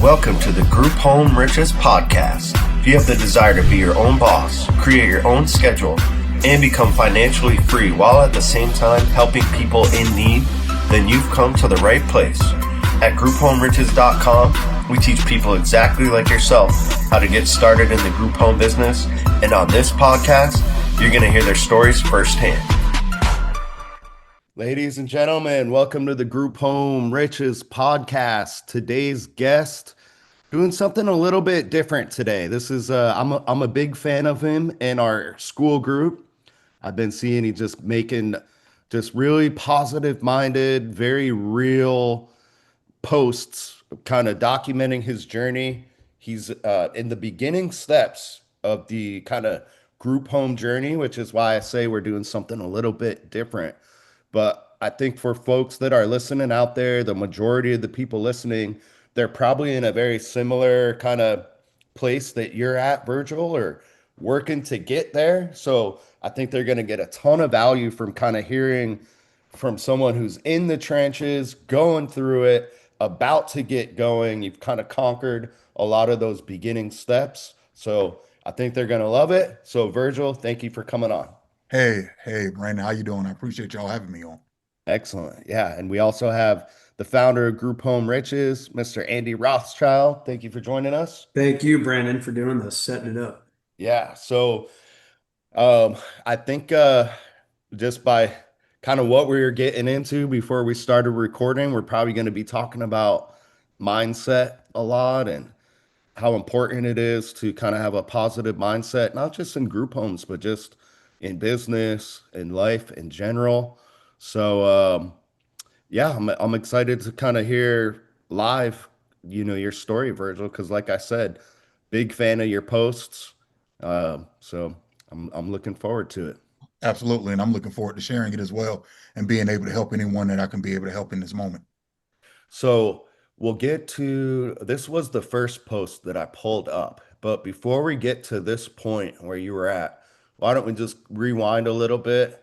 Welcome to the Group Home Riches Podcast. If you have the desire to be your own boss, create your own schedule, and become financially free while at the same time helping people in need, then you've come to the right place. At grouphomeriches.com, we teach people exactly like yourself how to get started in the group home business. And on this podcast, you're going to hear their stories firsthand. Ladies and gentlemen, welcome to the Group Home Riches Podcast. Today's guest doing something a little bit different today. This is I'm a big fan of him in our school group. I've been seeing he just making just really positive minded, very real posts, kind of documenting his journey. He's in the beginning steps of the kind of group home journey, which is why I say we're doing something a little bit different. But I think for folks that are listening out there, the majority of the people listening, they're probably in a very similar kind of place that you're at, Virgil, or working to get there. So I think they're going to get a ton of value from kind of hearing from someone who's in the trenches, going through it, about to get going. You've kind of conquered a lot of those beginning steps. So I think they're going to love it. So Virgil, thank you for coming on. Hey, Brandon, how you doing? I appreciate y'all having me on. Excellent. Yeah. And we also have the founder of Group Home Riches, Mr. Andy Rothschild. Thank you for joining us. Thank you, Brandon, for doing this, setting it up. Yeah. So I think just by kind of what we were getting into before we started recording, we're probably going to be talking about mindset a lot and how important it is to kind of have a positive mindset, not just in group homes, but just in business, in life in general. So yeah, I'm excited to kind of hear live, your story, Virgil, because like I said, big fan of your posts. So I'm looking forward to it. Absolutely. And I'm looking forward to sharing it as well and being able to help anyone that I can be able to help in this moment. So we'll get to this was the first post that I pulled up. But before we get to this point where you were at, why don't we just rewind a little bit,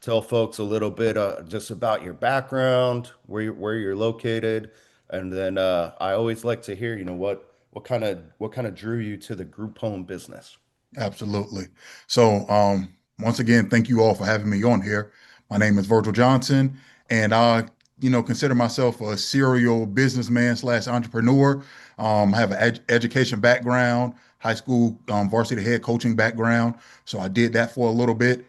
tell folks a little bit just about your background, where you're located, and then I always like to hear, what kind of drew you to the group home business. Absolutely. So once again, thank you all for having me on here. My name is Virgil Johnson, and I, consider myself a serial businessman slash entrepreneur. I have an education background, high school varsity head coaching background. So I did that for a little bit.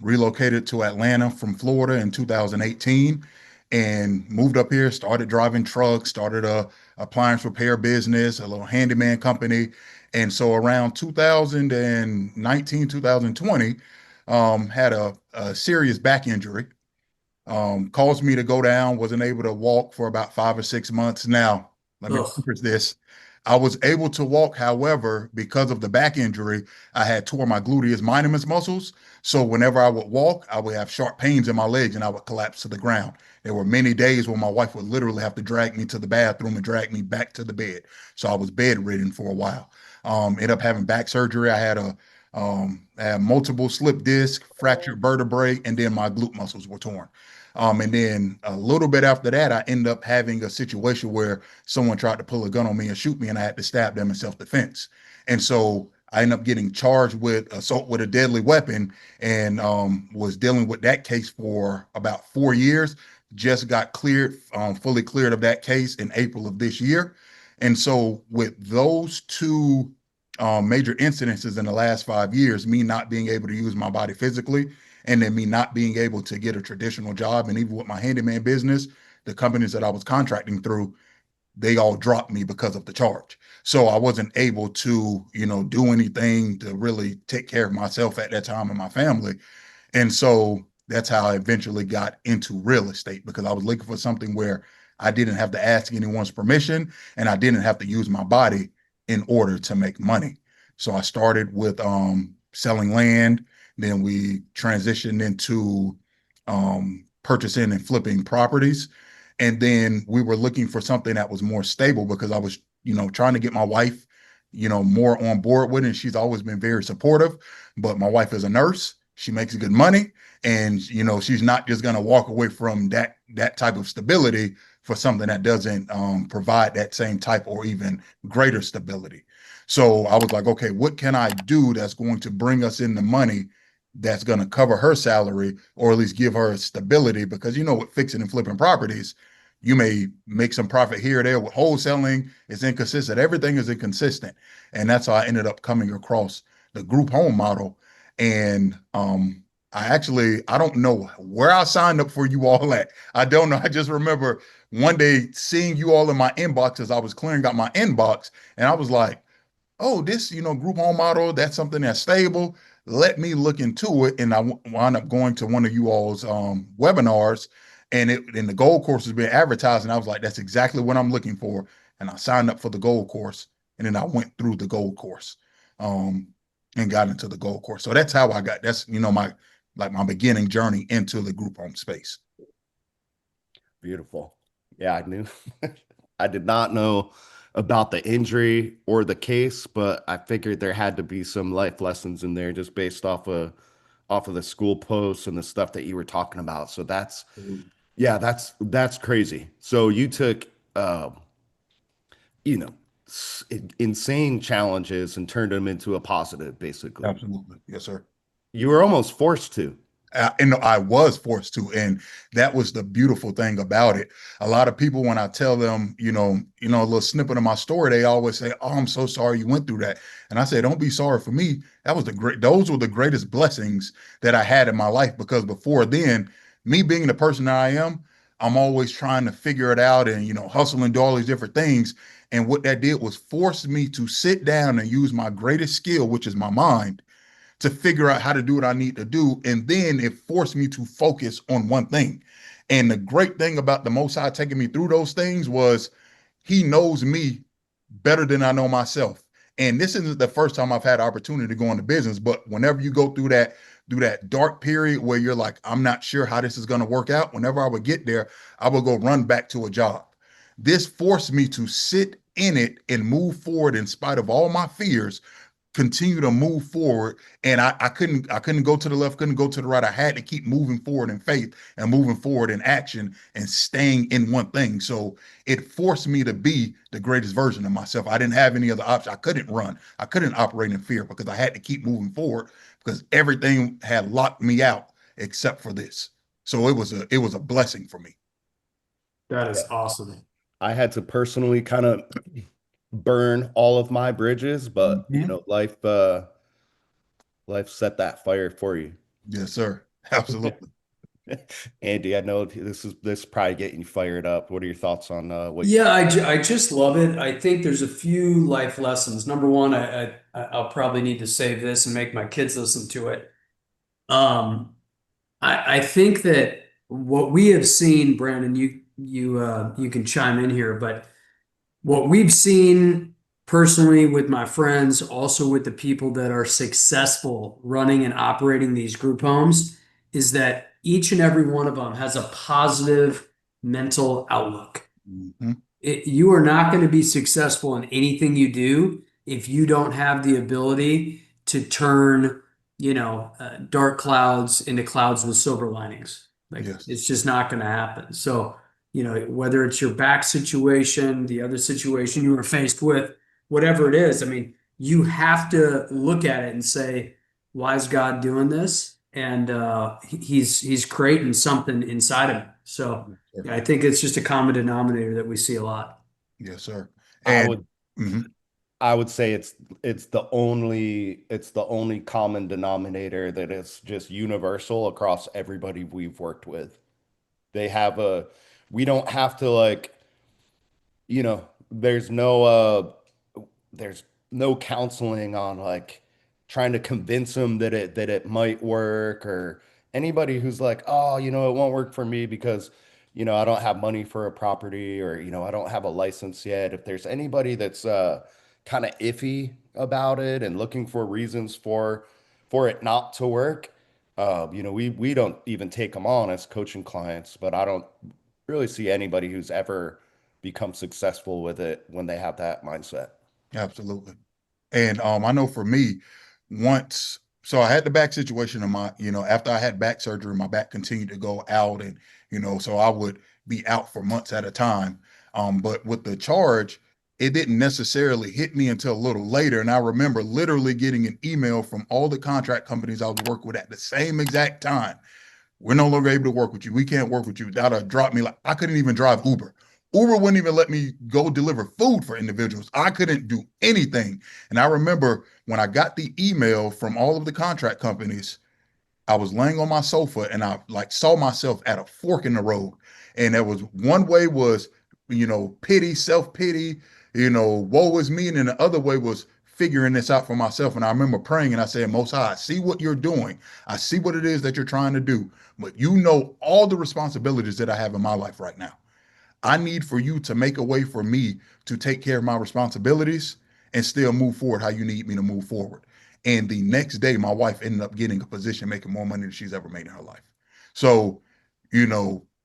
Relocated to Atlanta from Florida in 2018 and moved up here, started driving trucks, started a appliance repair business, a little handyman company. And so around 2019, 2020, had a serious back injury, caused me to go down, wasn't able to walk for about 5 or 6 months. Now, let me preface this. I was able to walk, however, because of the back injury, I had tore my gluteus minimus muscles. So whenever I would walk, I would have sharp pains in my legs and I would collapse to the ground. There were many days when my wife would literally have to drag me to the bathroom and drag me back to the bed. So I was bedridden for a while. Ended up having back surgery. I had multiple slip disc, fractured vertebrae, and then my glute muscles were torn. And then a little bit after that, I ended up having a situation where someone tried to pull a gun on me and shoot me, and I had to stab them in self-defense. And so I ended up getting charged with assault with a deadly weapon and was dealing with that case for about 4 years. Just got cleared, fully cleared of that case in April of this year. And so with those two major incidences in the last 5 years, me not being able to use my body physically, and then me not being able to get a traditional job, and even with my handyman business, the companies that I was contracting through, they all dropped me because of the charge. So I wasn't able to, do anything to really take care of myself at that time and my family. And so that's how I eventually got into real estate, because I was looking for something where I didn't have to ask anyone's permission and I didn't have to use my body in order to make money. So I started with selling land. Then we transitioned into purchasing and flipping properties. And then we were looking for something that was more stable, because I was, trying to get my wife, more on board with it. And she's always been very supportive. But my wife is a nurse. She makes good money. And, she's not just going to walk away from that type of stability for something that doesn't provide that same type or even greater stability. So I was like, okay, what can I do that's going to bring us in the money that's going to cover her salary or at least give her stability? Because with fixing and flipping properties, you may make some profit here or there. With wholesaling, it's inconsistent. Everything is inconsistent. And that's how I ended up coming across the group home model. And I don't know where I signed up for you all at. I don't know. I just remember one day seeing you all in my inbox as I was clearing out my inbox, and I was like, oh, this, group home model, that's something that's stable. Let me look into it. And I wound up going to one of you all's webinars, and the gold course was being advertised. And I was like, that's exactly what I'm looking for. And I signed up for the gold course. And then I went through the gold course um, and got into the gold course. So that's how that's, my beginning journey into the group home space. Beautiful. Yeah, I knew. I did not know about the injury or the case, but I figured there had to be some life lessons in there just based off of the school posts and the stuff that you were talking about. So yeah, that's crazy. So you took you know, insane challenges and turned them into a positive, basically. Absolutely. Yes, sir. You were almost forced to. And I was forced to, and that was the beautiful thing about it. A lot of people, when I tell them, a little snippet of my story, they always say, "Oh, I'm so sorry you went through that." And I say, "Don't be sorry for me. Those were the greatest blessings that I had in my life, because before then, me being the person that I am, I'm always trying to figure it out and hustle and do all these different things. And what that did was force me to sit down and use my greatest skill, which is my mind, to figure out how to do what I need to do. And then it forced me to focus on one thing. And the great thing about the Most High taking me through those things was he knows me better than I know myself. And this isn't the first time I've had opportunity to go into business, but whenever you go through that dark period where you're like, I'm not sure how this is going to work out, whenever I would get there, I would go run back to a job. This forced me to sit in it and move forward in spite of all my fears, continue to move forward. And I couldn't go to the left, couldn't go to the right. I had to keep moving forward in faith and moving forward in action and staying in one thing. So it forced me to be the greatest version of myself. I didn't have any other option. I couldn't run. I couldn't operate in fear, because I had to keep moving forward, because everything had locked me out except for this. So it was a blessing for me. That Yeah. is awesome. I had to personally kind of burn all of my bridges, but Mhm. life set that fire for you. Yes, sir. Absolutely. Andy, I know this is probably getting you fired up. What are your thoughts on what you Yeah, I just love it. I think there's a few life lessons. Number one, I'll probably need to save this and make my kids listen to it. Um, I think that what we have seen, Brandon, you can chime in here, but what we've seen personally with my friends, also with the people that are successful running and operating these group homes, is that each and every one of them has a positive mental outlook. Mhm. You are not going to be successful in anything you do if you don't have the ability to turn, dark clouds into clouds with silver linings. Like, Yes. it's just not going to happen. So, whether it's your back situation, the other situation you were faced with, whatever it is, I mean, you have to look at it and say, why is God doing this? And he's creating something inside of me. So Yes, sir. yeah, I think it's just a common denominator that we see a lot. Yes, sir. I And would mhm, I would say it's the only common denominator that is just universal across everybody we've worked with. They have a we don't have to like, you know, there's no counseling on like trying to convince them that it might work, or anybody who's like, oh, it won't work for me because I don't have money for a property, or I don't have a license yet. If there's anybody that's kind of iffy about it and looking for reasons for it not to work, we don't even take them on as coaching clients. But I don't really see anybody who's ever become successful with it when they have that mindset. absolutely. And I know for me, once So I had the back situation in my, after I had back surgery, my back continued to go out and, so I would be out for months at a time. But with the charge, it didn't necessarily hit me until a little later. And I remember literally getting an email from all the contract companies I was working with at the same exact time. We're no longer able to work with you. We can't work with you. That'll drop me. Like I couldn't even drive Uber. Uber wouldn't even let me go deliver food for individuals. I couldn't do anything. And I remember when I got the email from all of the contract companies, I was laying on my sofa and I like saw myself at a fork in the road. And there was one way was, pity, self-pity, woe is me. And then the other way was figuring this out for myself. And I remember praying and I said, Most High, I see what you're doing. I see what it is that you're trying to do, but you know all the responsibilities that I have in my life right now. I need for you to make a way for me to take care of my responsibilities and still move forward how you need me to move forward. And the next day, my wife ended up getting a position making more money than she's ever made in her life. So,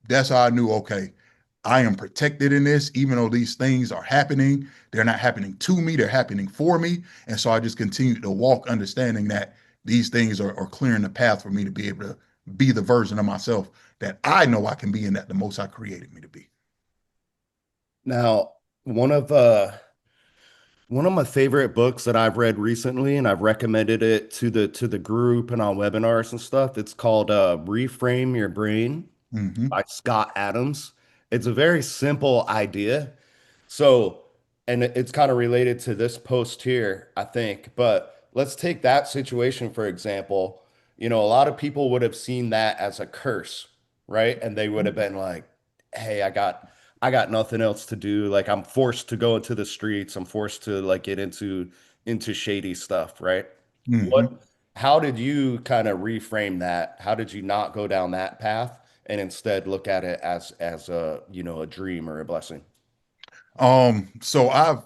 that's how I knew, okay, I am protected in this, even though these things are happening. They're not happening to me, they're happening for me. And so I just continued to walk, understanding that these things are clearing the path for me to be able to be the version of myself that I know I can be and that the most I created me to be. Now, one of one of my favorite books that I've read recently, and I've recommended it to the group and on webinars and stuff. It's called Reframe Your Brain Mm-hmm. by Scott Adams. It's a very simple idea. So, and it's kind of related to this post here, I think. But let's take that situation for example. A lot of people would have seen that as a curse, right? And they would have been like, "Hey, I got nothing else to do. Like I'm forced to go into the streets. I'm forced to like get into shady stuff, right?" Mm-hmm. What how did you kind of reframe that? How did you not go down that path and instead look at it as a, a dream or a blessing? So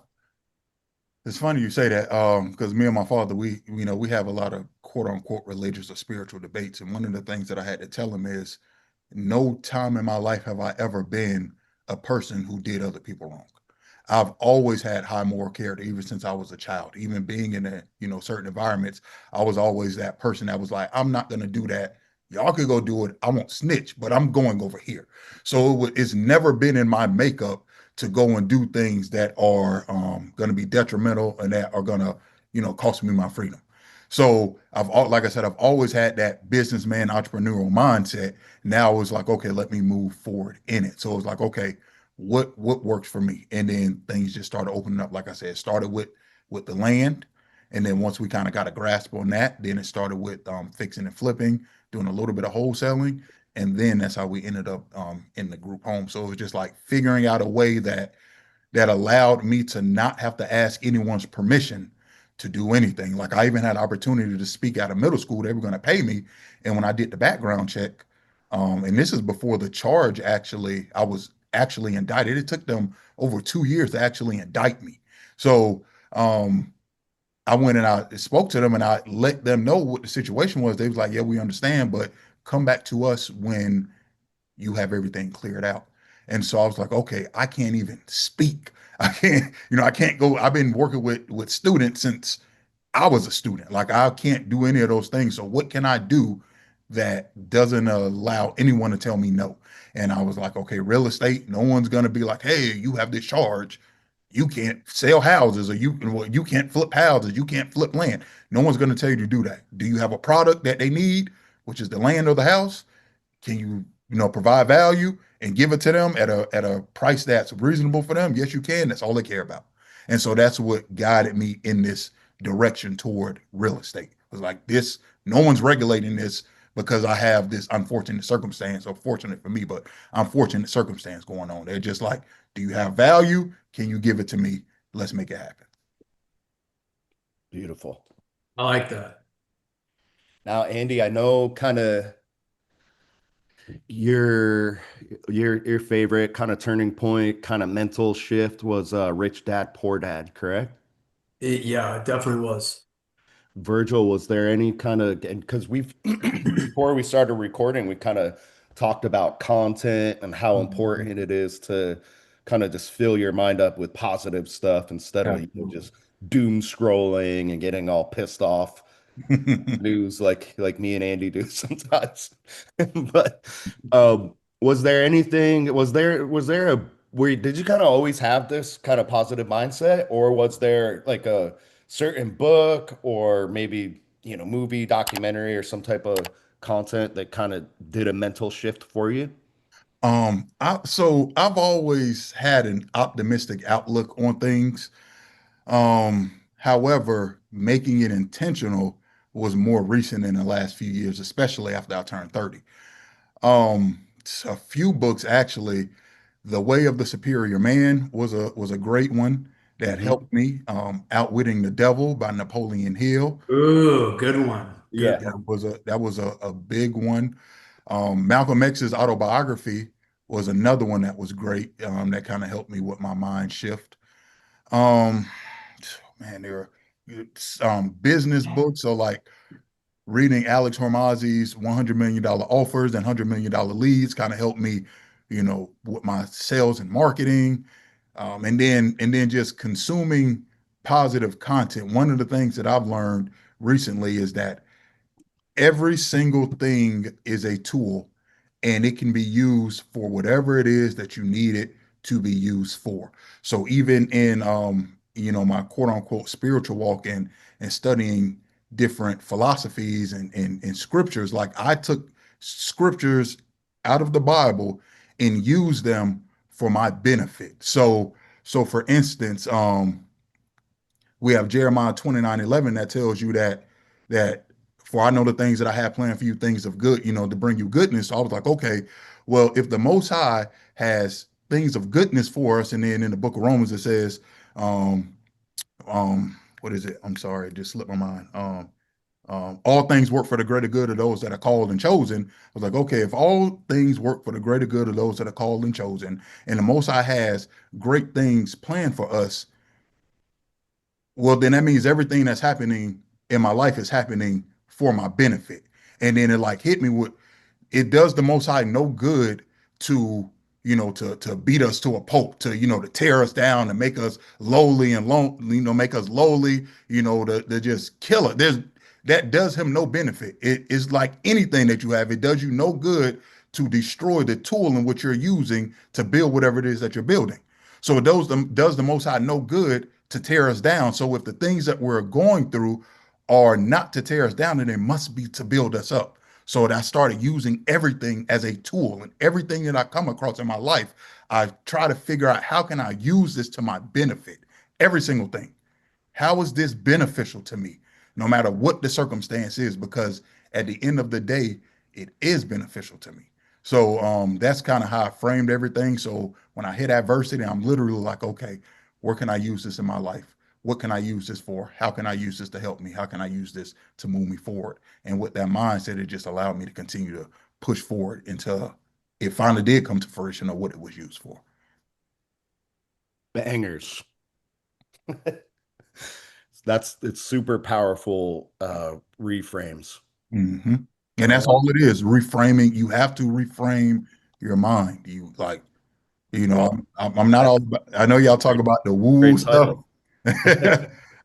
it's funny you say that, because me and my father, we have a lot of quote unquote religious or spiritual debates. And one of the things that I had to tell him is no time in my life have I ever been a person who did other people wrong. I've always had high moral character, even since I was a child. Even being in certain environments, I was always that person that was like, I'm not gonna do that. Y'all could go do it. I won't snitch, but I'm going over here. So it's never been in my makeup to go and do things that are going to be detrimental and that are going to, cost me my freedom. So like I said, I've always had that businessman entrepreneurial mindset. Now it's like, okay, let me move forward in it. So it's like, okay, what works for me? And then things just started opening up. Like I said, it started with the land. And then once we kind of got a grasp on that, then it started with fixing and flipping, doing a little bit of wholesaling. And then that's how we ended up in the group home. So it was just like figuring out a way that allowed me to not have to ask anyone's permission to do anything. Like I even had opportunity to speak out of middle school. They were going to pay me. And when I did the background check, and this is before the charge actually, I was actually indicted. It took them over 2 years to actually indict me. So I went and I spoke to them and I let them know what the situation was. They was like, yeah, we understand, but come back to us when you have everything cleared out. And so I was like, okay, I can't even speak. I can't go. I've been working with students since I was a student. Like I can't do any of those things. So what can I do that doesn't allow anyone to tell me no? And I was like, okay, real estate, no one's gonna be like, hey, you have this charge. You can't sell houses or you can't flip houses, you can't flip land. No one's gonna tell you to do that. Do you have a product that they need, which is the land or the house? Can you, provide value and give it to them at a price that's reasonable for them? Yes, you can. That's all they care about. And so that's what guided me in this direction toward real estate. It was like this, no one's regulating this because I have this unfortunate circumstance, or fortunate for me, but unfortunate circumstance going on. They're just like, do you have value? Can you give it to me? Let's make it happen. Beautiful. I like that. Now, Andy, I know kind of your your favorite kind of turning point, kind of mental shift was Rich Dad Poor Dad, correct? Yeah, it definitely was. Virgil, was there any kind of, because we've before we started recording, we kind of talked about content and how important it is to kind of just fill your mind up with positive stuff instead of Absolutely. just doom scrolling and getting all pissed off news like me and Andy do sometimes. But was there anything, was there a where did you kind of always have this kind of positive mindset, or was there like a certain book or maybe, movie, documentary, or some type of content that kind of did a mental shift for you? So I've always had an optimistic outlook on things. However, making it intentional was more recent in the last few years, especially after I turned 30. A few books actually. The Way of the Superior Man was a great one that Hmm. helped me. Outwitting the Devil by Napoleon Hill. Ooh, good one. Good Yeah. one. That was a big one. Malcolm X's autobiography was another one that was great. That kind of helped me with my mind shift. Um, Man, there are business books. So like reading Alex Hormozzi's $100 million offers and $100 million leads kind of helped me, with my sales and marketing. And then just consuming positive content. One of the things that I've learned recently is that every single thing is a tool and it can be used for whatever it is that you need it to be used for. So even in my quote unquote spiritual walk and studying different philosophies and scriptures, like I took scriptures out of the Bible and used them for my benefit. So for instance, we have Jeremiah 29:11 that tells you that for I know the things that I have planned for you, things of good, to bring you goodness. So I was like, okay, well, if the Most High has things of goodness for us, and then in the book of Romans it says, um, what is it? I'm sorry, it just slipped my mind. All things work for the greater good of those that are called and chosen. I was like, okay, if all things work for the greater good of those that are called and chosen, and the Most High has great things planned for us, well, then that means everything that's happening in my life is happening for my benefit. And then it like hit me with it does the Most High no good to to beat us to a pulp, to tear us down and make us lowly and make us lowly, to just kill it. That does him no benefit. It is like anything that you have, it does you no good to destroy the tool in which you're using to build whatever it is that you're building. So it does the Most High no good to tear us down. So if the things that we're going through are not to tear us down, then they must be to build us up. So I started using everything as a tool, and everything that I come across in my life, I try to figure out how can I use this to my benefit. Every single thing. How is this beneficial to me, no matter what the circumstance is? Because at the end of the day, it is beneficial to me. So that's kind of how I framed everything. So when I hit adversity, I'm literally like, okay, where can I use this in my life? What can I use this for? How can I use this to help me? How can I use this to move me forward? And with that mindset, it just allowed me to continue to push forward until it finally did come to fruition of what it was used for. Bangers. It's super powerful reframes. hmm And I that's love all it is, reframing. You have to reframe your mind. You like, well, I'm not that's all about, I know y'all talk great, about the woo great stuff. title.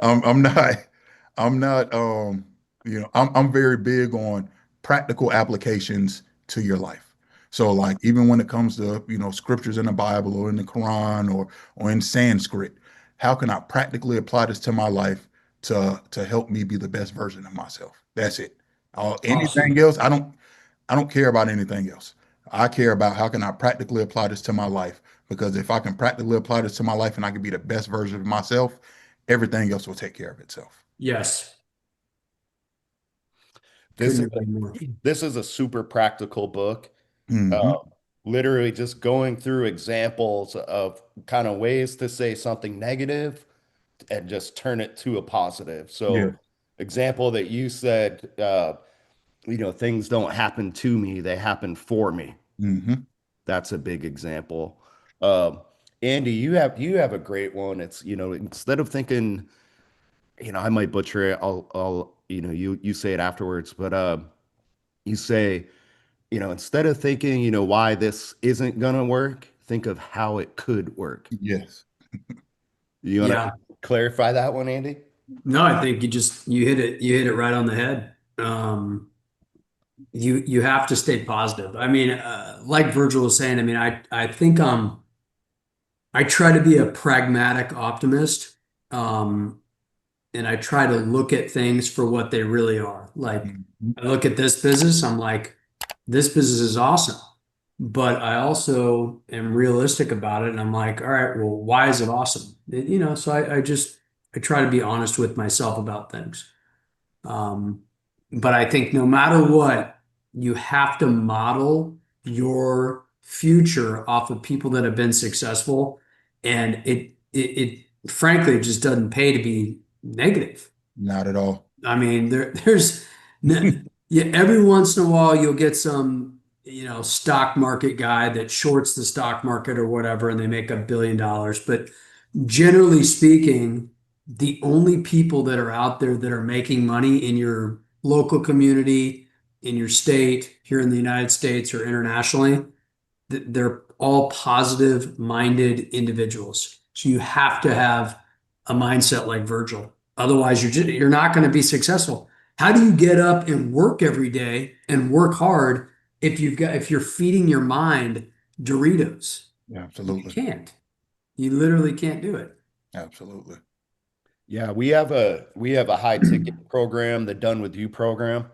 I'm not, I'm not, I'm very big on practical applications to your life. So like, even when it comes to, scriptures in the Bible or in the Quran or in Sanskrit, how can I practically apply this to my life to help me be the best version of myself? That's it. Anything Awesome. else, I don't care about anything else. I care about how can I practically apply this to my life, because if I can practically apply this to my life and I can be the best version of myself, everything else will take care of itself. Yes. This Couldn't is agree more. this is a super practical book. Hmm Literally just going through examples of kind of ways to say something negative and just turn it to a positive. Yeah. So, example that you said, things don't happen to me, they happen for me. hmm That's a big example. Um, Andy, you have a great one. It's, instead of thinking, I might butcher it. I'll, you say it afterwards, but you say, instead of thinking, why this isn't gonna work, think of how it could work. Yes. You want to Yeah. clarify that one, Andy? No, I think you hit it right on the head. You have to stay positive. I mean, like Virgil was saying, I mean, I think I try to be a pragmatic optimist. Um, and I try to look at things for what they really are. Like Mhm. I look at this business, I'm like, this business is awesome. But I also am realistic about it and I'm like, all right, well, why is it awesome? So I try to be honest with myself about things. Um, but I think no matter what, you have to model your future off of people that have been successful. And it frankly it just doesn't pay to be negative. Not at all. I mean, yeah, every once in a while you'll get some, stock market guy that shorts the stock market or whatever, and they make $1 billion. But generally speaking, the only people that are out there that are making money in your local community, in your state, here in the United States or internationally, they're all positive minded individuals. So you have to have a mindset like Virgil. Otherwise, you're not going to be successful. How do you get up and work every day and work hard if you're feeding your mind Doritos? Yeah, You absolutely. can't. You literally can't do it. Absolutely. Yeah, we have a high ticket program, the Done With You program,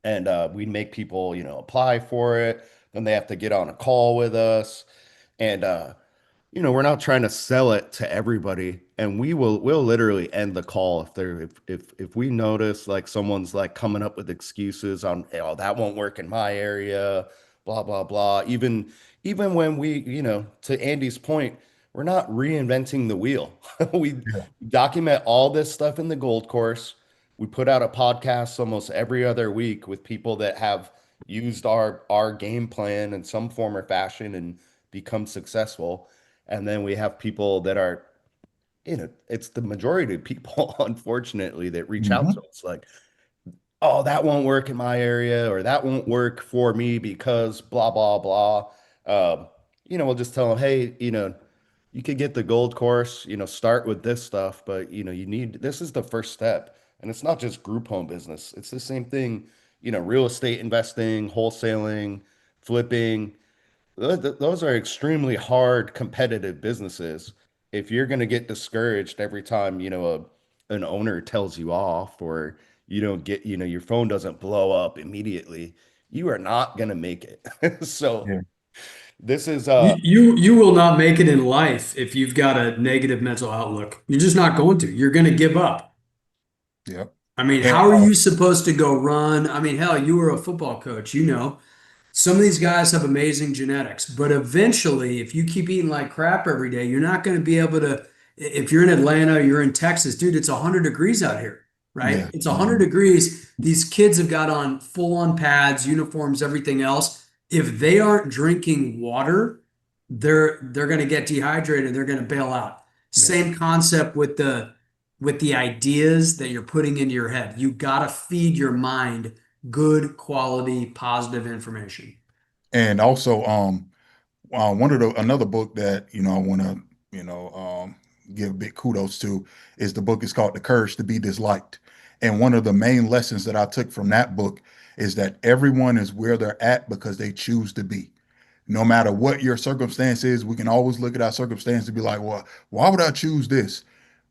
and we make people, apply for it. Then they have to get on a call with us, and we're not trying to sell it to everybody, and we'll literally end the call if we notice like someone's like coming up with excuses on, oh, that won't work in my area, blah blah blah. Even when we, to Andy's point, we're not reinventing the wheel. We Yeah. document all this stuff in the Gold Course. We put out a podcast almost every other week with people that have used our game plan in some form or fashion and become successful. And then we have people that are, it's the majority of people, unfortunately, that reach out to Hmm. us like, oh, that won't work in my area, or that won't work for me because blah, blah, blah. We'll just tell them, hey, you could get the gold course, start with this stuff, but this is the first step. And it's not just group home business. It's the same thing, real estate investing, wholesaling, flipping. Those are extremely hard competitive businesses. If you're going to get discouraged every time, an owner tells you off, or you don't get, your phone doesn't blow up immediately, you are not going to make it. So Yeah. this is You will not make it in life if you've got a negative mental outlook. You're just not going to. You're going to give up. Yep. I mean, And how are you supposed to go run? I mean, hell, you were a football coach, some of these guys have amazing genetics, but eventually, if you keep eating like crap every day, you're not going to be able to. If you're in Atlanta, you're in Texas, dude, it's 100 degrees out here, right? yeah. It's 100 Mhm. degrees. These kids have got on full on pads, uniforms, everything else. If they aren't drinking water, they're going to get dehydrated. They're going to bail out. Yeah. Same concept with the ideas that you're putting into your head. You got to feed your mind good quality positive information. And also, one of the another book that I want to give big kudos to is the book is called The Courage to Be Disliked. And one of the main lessons that I took from that book is that everyone is where they're at because they choose to be. No matter what your circumstance is, we can always look at our circumstance and be like, well, why would I choose this?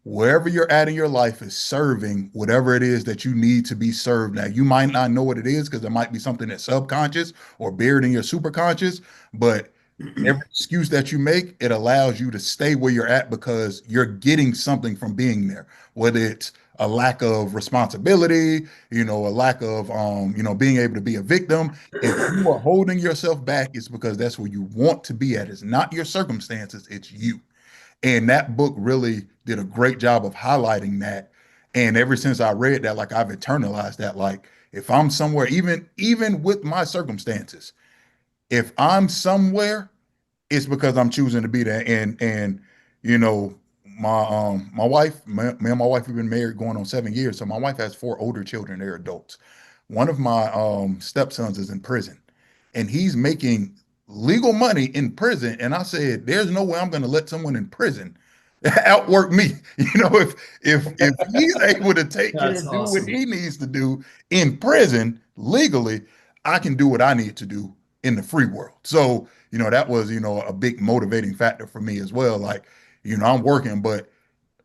Wherever you're at in your life is serving whatever it is that you need to be served. Now, you might not know what it is because there might be something that's subconscious or buried in your superconscious, but every excuse that you make, it allows you to stay where you're at because you're getting something from being there, whether it's a lack of responsibility, a lack of being able to be a victim. If you are holding yourself back, it's because that's where you want to be at. It's not your circumstances, it's you. And that book really did a great job of highlighting that. And ever since I read that, like I've internalized that. Like if I'm somewhere, even with my circumstances, if I'm somewhere, it's because I'm choosing to be there. And you know, my wife, me and my wife have been married going on 7 years. So my wife has four older children, they're adults. One of my stepsons is in prison and he's making legal money in prison. And I said, there's no way I'm gonna let someone in prison outwork me. If he's able to take care That's of do what awesome. he needs to do in prison legally, I can do what I need to do in the free world. So, that was, a big motivating factor for me as well. Like, I'm working, but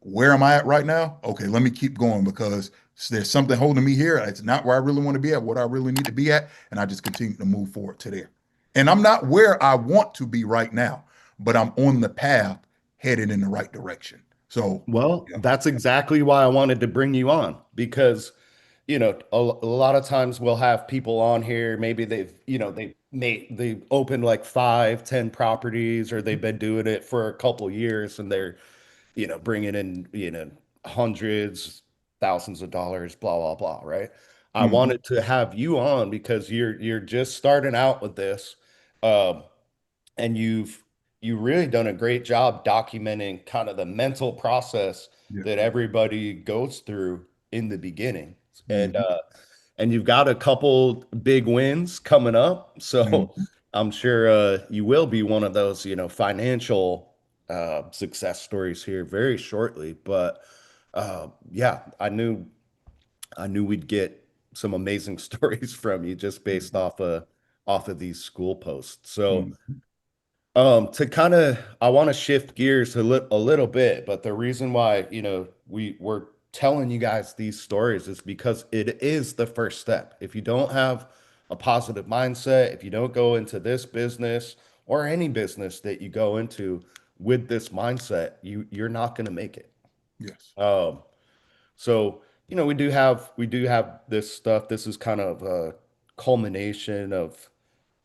where am I at right now? Okay, let me keep going because there's something holding me here. It's not where I really want to be at, what I really need to be at. And I just continue to move forward to there. And I'm not where I want to be right now, but I'm on the path headed in the right direction. So, Well, yeah. that's exactly why I wanted to bring you on because, a lot of times we'll have people on here. Maybe they've opened like 5, 10 properties, or they've been doing it for a couple years, and they're, bringing in, hundreds, thousands of dollars, blah, blah, blah, right? I Mhm. wanted to have you on because you're just starting out with this. Um, and you really done a great job documenting kind of the mental process Yeah. that everybody goes through in the beginning. And Mhm. and you've got a couple big wins coming up. So Mhm. I'm sure you will be one of those, financial success stories here very shortly. But yeah, I knew we'd get some amazing stories from you just based off of these school posts. So Mhm. to kind of, I want to shift gears a little bit, but the reason why, we're telling you guys these stories is because it is the first step. If you don't have a positive mindset, if you don't go into this business or any business that you go into with this mindset, you're not going to make it. Yes. Um, so, we do have this stuff. This is kind of a culmination of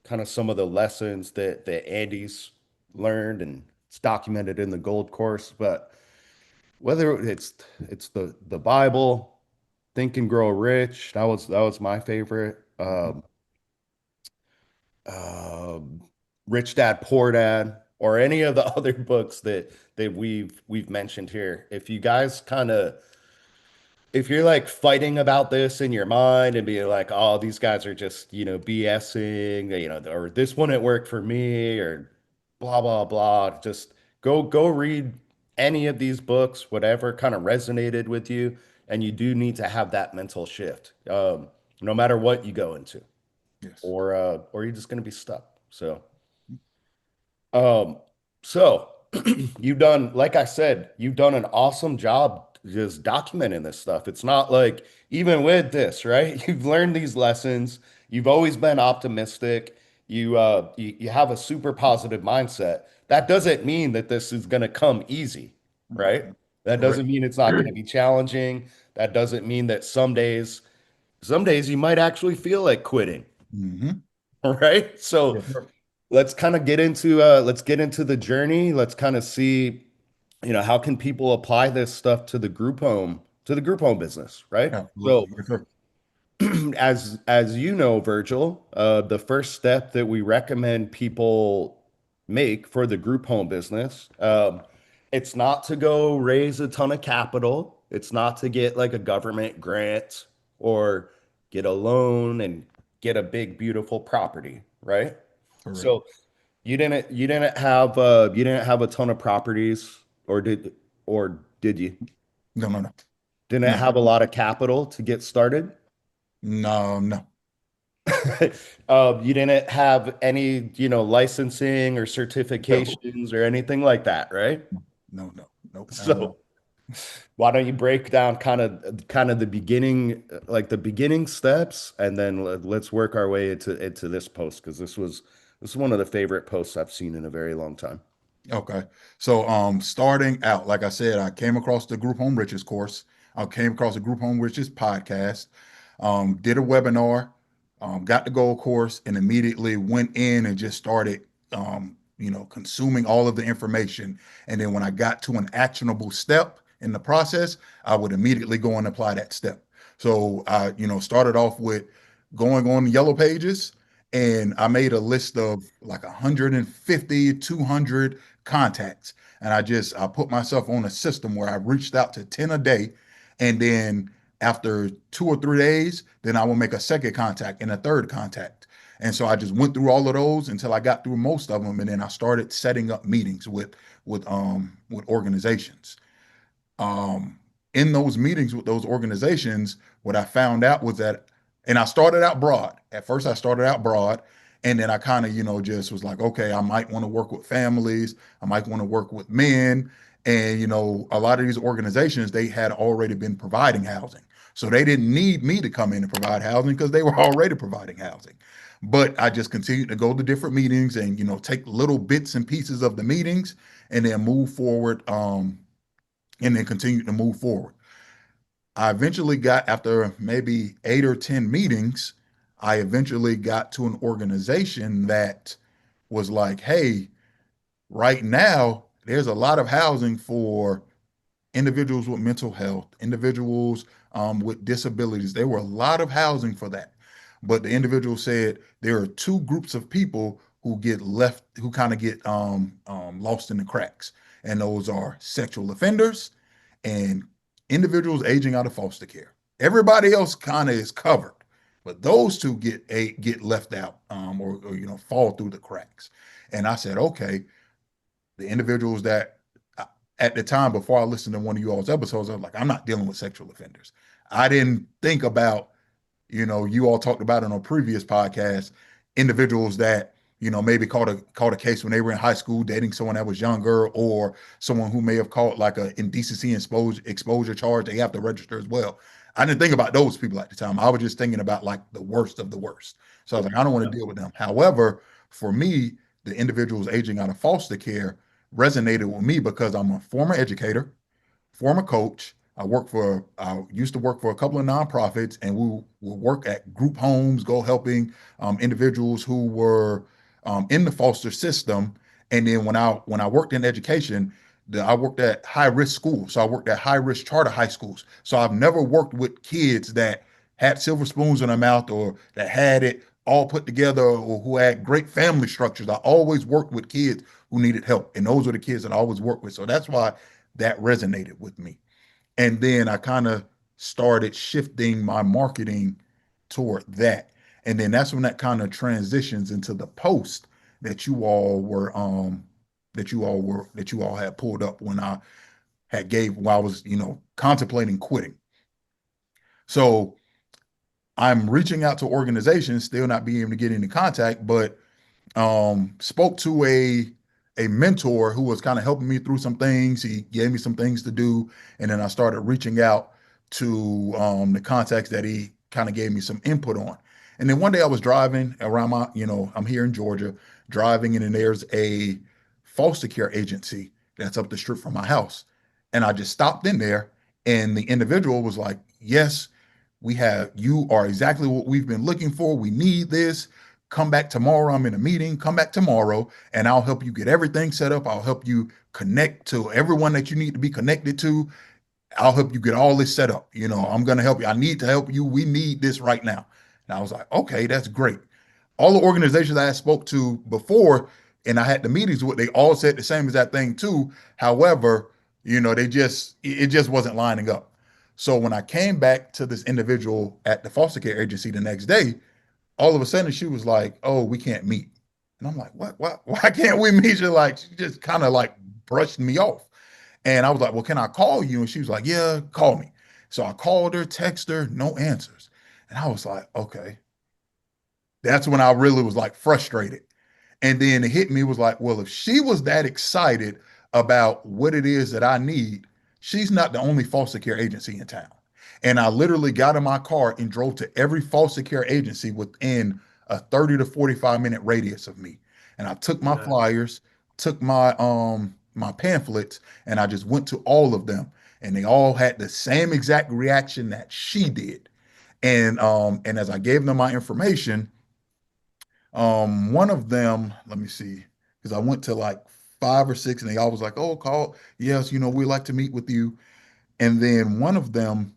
kind of some of the lessons that Andy's learned, and it's documented in the gold course. But whether it's the Bible, Think and Grow Rich, that was my favorite. Mhm. Um, Rich Dad Poor Dad, or any of the other books that we've mentioned here. If you're like fighting about this in your mind and being like, oh, these guys are just, BSing, or this wouldn't work for me, or blah, blah, blah, just go read any of these books, whatever kind of resonated with you. And you do need to have that mental shift, no matter what you go into, Yes. or you're just going to be stuck. Um, so you've done, like I said, you've done an awesome job just documenting this stuff. It's not like, even with this, right? You've learned these lessons. You've always been optimistic. You have a super positive mindset. That doesn't mean that this is going to come easy, right? Mhm. That Correct. doesn't mean it's not going to be challenging. That doesn't mean that some days you might actually feel like quitting, Hmm. right? So Yes, sir. let's get into the journey. Let's kind of see, how can people apply this stuff to the group home business, right? So Absolutely. Yes, sir. as you know, Virgil, the first step that we recommend people make for the group home business, it's not to go raise a ton of capital. It's not to get like a government grant or get a loan and get a big, beautiful property, right? Correct. So you didn't have a ton of properties, or did you? No, no, no. Didn't No. have a lot of capital to get started? No, no. You didn't have any, licensing or No. certifications or anything like that, right? No, no. Nope. Not at So all. why don't you break down kind of the beginning, like the beginning steps, and then let's work our way into this post, because this is one of the favorite posts I've seen in a very long time. Okay. So starting out, like I said, I came across the Group Home Riches course. I came across the Group Home Riches podcast, did a webinar, got the gold course, and immediately went in and just started consuming all of the information. And then when I got to an actionable step in the process, I would immediately go and apply that step. So I, started off with going on the yellow pages, and I made a list of like 150, 200 contacts. And I put myself on a system where I reached out to 10 a day. And then after 2 or 3 days, then I will make a second contact and a third contact. And so I just went through all of those until I got through most of them. And then I started setting up meetings with with organizations. um, in those meetings with those organizations, what I found out was that, and I started out broad. At first, I started out broad, and then I kind of, just was like, okay, I might want to work with families, I might want to work with men, and a lot of these organizations they had already been providing housing, so they didn't need me to come in and provide housing because they were already providing housing. But I just continued to go to different meetings and take little bits and pieces of the meetings and then move forward. And then continue to move forward. I eventually got, after maybe 8 or 10 meetings, I eventually got to an organization that was like, hey, right now, there's a lot of housing for individuals with mental health, individuals with disabilities. There were a lot of housing for that. But the individual said there are two groups of people who get left, who kind of get lost in the cracks. And those are sexual offenders and individuals aging out of foster care. Everybody else kind of is covered, but those two get left out, or fall through the cracks. And I said, okay, the individuals that at the time before I listened to one of you all's episodes, I was like, I'm not dealing with sexual offenders. I didn't think about, you all talked about it on a previous podcast, individuals that, maybe caught a case when they were in high school dating someone that was younger, or someone who may have caught like a indecency exposure charge. They have to register as well. I didn't think about those people at the time. I was just thinking about like the worst of the worst. So I was like, I don't want to deal with them. However, for me, the individuals aging out of foster care resonated with me because I'm a former educator, former coach. I used to work for a couple of nonprofits, and we will work at group homes, go helping individuals who were in the foster system. And then when I worked in education, I worked at high risk schools. So I worked at high risk charter high schools. So I've never worked with kids that had silver spoons in their mouth, or that had it all put together, or who had great family structures. I always worked with kids who needed help, and those were the kids that I always worked with. So that's why that resonated with me. And then I kind of started shifting my marketing toward that. And then that's when that kind of transitions into the post that you all had pulled up when I was, contemplating quitting. So I'm reaching out to organizations, still not being able to get into contact, but spoke to a mentor who was kind of helping me through some things. He gave me some things to do, and then I started reaching out to the contacts that he kind of gave me some input on. And then one day I was driving around I'm here in Georgia, driving, and then there's a foster care agency that's up the street from my house. And I just stopped in there, and the individual was like, yes, you are exactly what we've been looking for. We need this. Come back tomorrow. I'm in a meeting. Come back tomorrow, and I'll help you get everything set up. I'll help you connect to everyone that you need to be connected to. I'll help you get all this set up. I'm going to help you. I need to help you. We need this right now. And I was like, okay, that's great. All the organizations I spoke to before and I had the meetings with, they all said the same exact thing too. However, it just wasn't lining up. So when I came back to this individual at the foster care agency the next day, all of a sudden she was like, "Oh, we can't meet." And I'm like, "What? Why can't we meet?" She just kind of like brushed me off. And I was like, "Well, can I call you?" And she was like, "Yeah, call me." So I called her, text her, no answers. And I was like, "Okay." That's when I really was like frustrated. And then it hit me, was like, well, if she was that excited about what it is that I need, she's not the only foster care agency in town. And I literally got in my car and drove to every foster care agency within a 30 to 45-minute radius of me. And I took my Yeah. flyers, took my pamphlets, and I just went to all of them. And they all had the same exact reaction that she did. And as I gave them my information, one of them, let me see, because I went to like 5 or 6, and they all was like, "Oh, call, yes, we'd like to meet with you." And then one of them,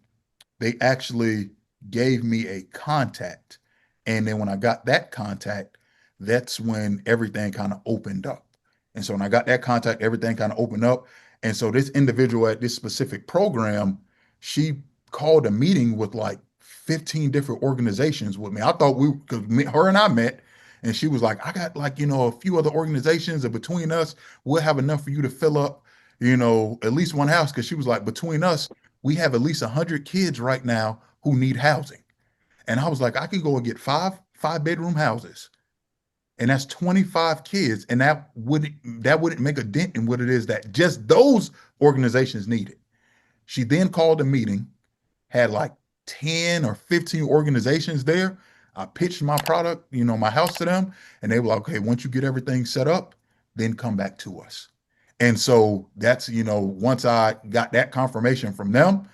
they actually gave me a contact. And then when I got that contact, that's when everything kind of opened up. And so when I got that contact, everything kind of opened up. And so this individual at this specific program, she called a meeting with like 15 different organizations with me. I thought her and I met, And she was like, I got like, a few other organizations, and between us, we'll have enough for you to fill up, at least one house. Cause she was like, between us, we have at least 100 kids right now who need housing. And I was like, I could go and get five-bedroom houses, and that's 25 kids. And that wouldn't make a dent in what it is that just those organizations needed. She then called a meeting, had like 10 or 15 organizations there. I pitched my product, my house to them, and they were like, okay, once you get everything set up, then come back to us. And so that's, once I got that confirmation from them,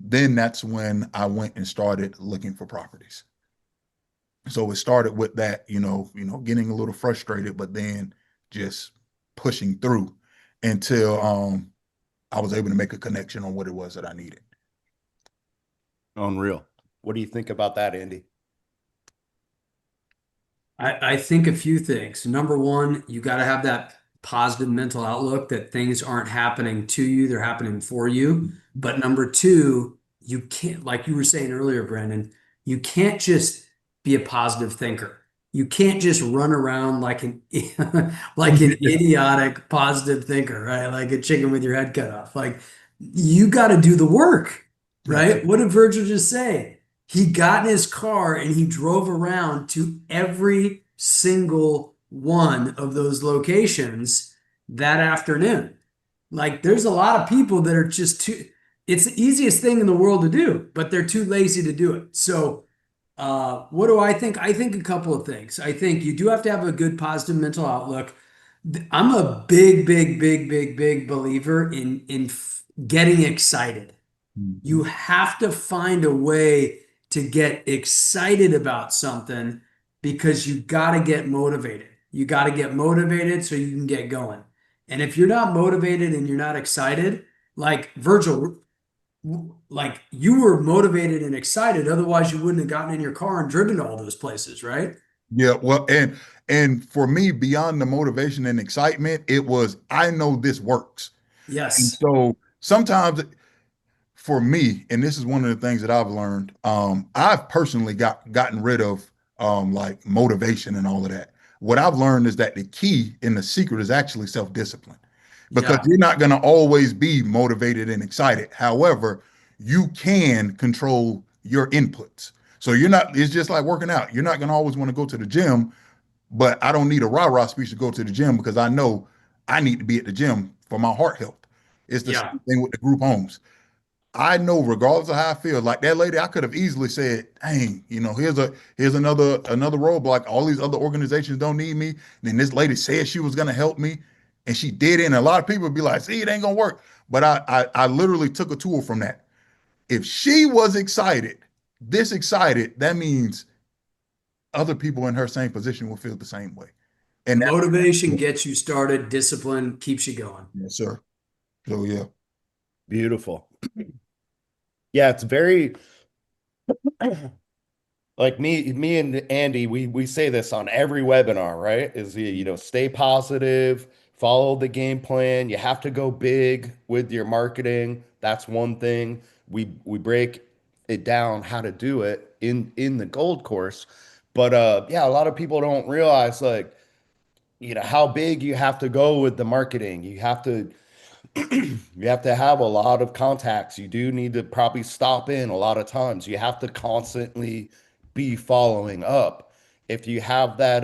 then that's when I went and started looking for properties. So it started with that, getting a little frustrated, but then just pushing through until I was able to make a connection on what it was that I needed. Unreal. What do you think about that, Andy? I think a few things. Number one, you got to have that positive mental outlook that things aren't happening to you, they're happening for you. But number two, you can't, like you were saying earlier, Brandon, you can't just be a positive thinker. You can't just run around like an like an idiotic positive thinker, right? Like a chicken with your head cut off. Like you got to do the work, Yes. right? What did Virgil just say? He got in his car and he drove around to every single one of those locations that afternoon. Like there's a lot of people that are just too, it's the easiest thing in the world to do, but they're too lazy to do it. So, what do I think? I think a couple of things. I think you do have to have a good positive mental outlook. I'm a big believer in getting excited. You Mhm. have to find a way to get excited about something because you got to get motivated. You got to get motivated so you can get going. And if you're not motivated and you're not excited, like Virgil, like you were motivated and excited, otherwise you wouldn't have gotten in your car and driven to all those places, right? Yeah, well, and for me, beyond the motivation and excitement, it was I know this works. And Yes. so sometimes for me, and this is one of the things that I've learned, I've personally gotten rid of like motivation and all of that. What I've learned is that the key and the secret is actually self-discipline, because Yeah. you're not going to always be motivated and excited. However, you can control your inputs. So you're not, it's just like working out. You're not going to always want to go to the gym, but I don't need a rah-rah speech to go to the gym because I know I need to be at the gym for my heart health. It's the Yeah. same thing with the group homes. I know, regardless of how I feel, like that lady, I could have easily said, "Dang, here's another roadblock. All these other organizations don't need me." And then this lady said she was gonna help me, and she did it. And a lot of people would be like, "See, it ain't gonna work." But I literally took a tool from that. If she was excited, this excited, that means other people in her same position will feel the same way. And Motivation that, gets you started, discipline keeps you going. yes, sir. So yeah. Beautiful. Yeah, it's very like me and Andy, we say this on every webinar, right? Is stay positive, follow the game plan. You have to go big with your marketing. That's one thing. We break it down how to do it in the gold course. But yeah, a lot of people don't realize like, how big you have to go with the marketing. You have to have a lot of contacts. You do need to probably stop in a lot of times. You have to constantly be following up. If you have that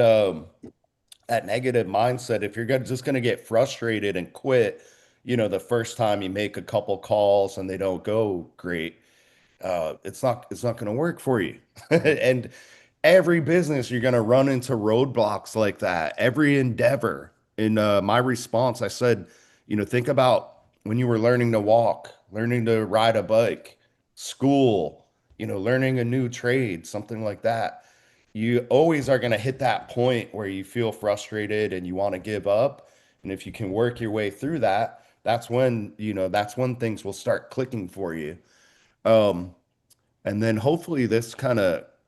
negative mindset, if you're just going to get frustrated and quit, the first time you make a couple calls and they don't go great, it's not going to work for you. And every business you're going to run into roadblocks like that. Every endeavor. In my response, I said, think about when you were learning to walk, learning to ride a bike, school, learning a new trade, something like that. You always are going to hit that point where you feel frustrated and you want to give up. And if you can work your way through that, that's when things will start clicking for you. Um, and then hopefully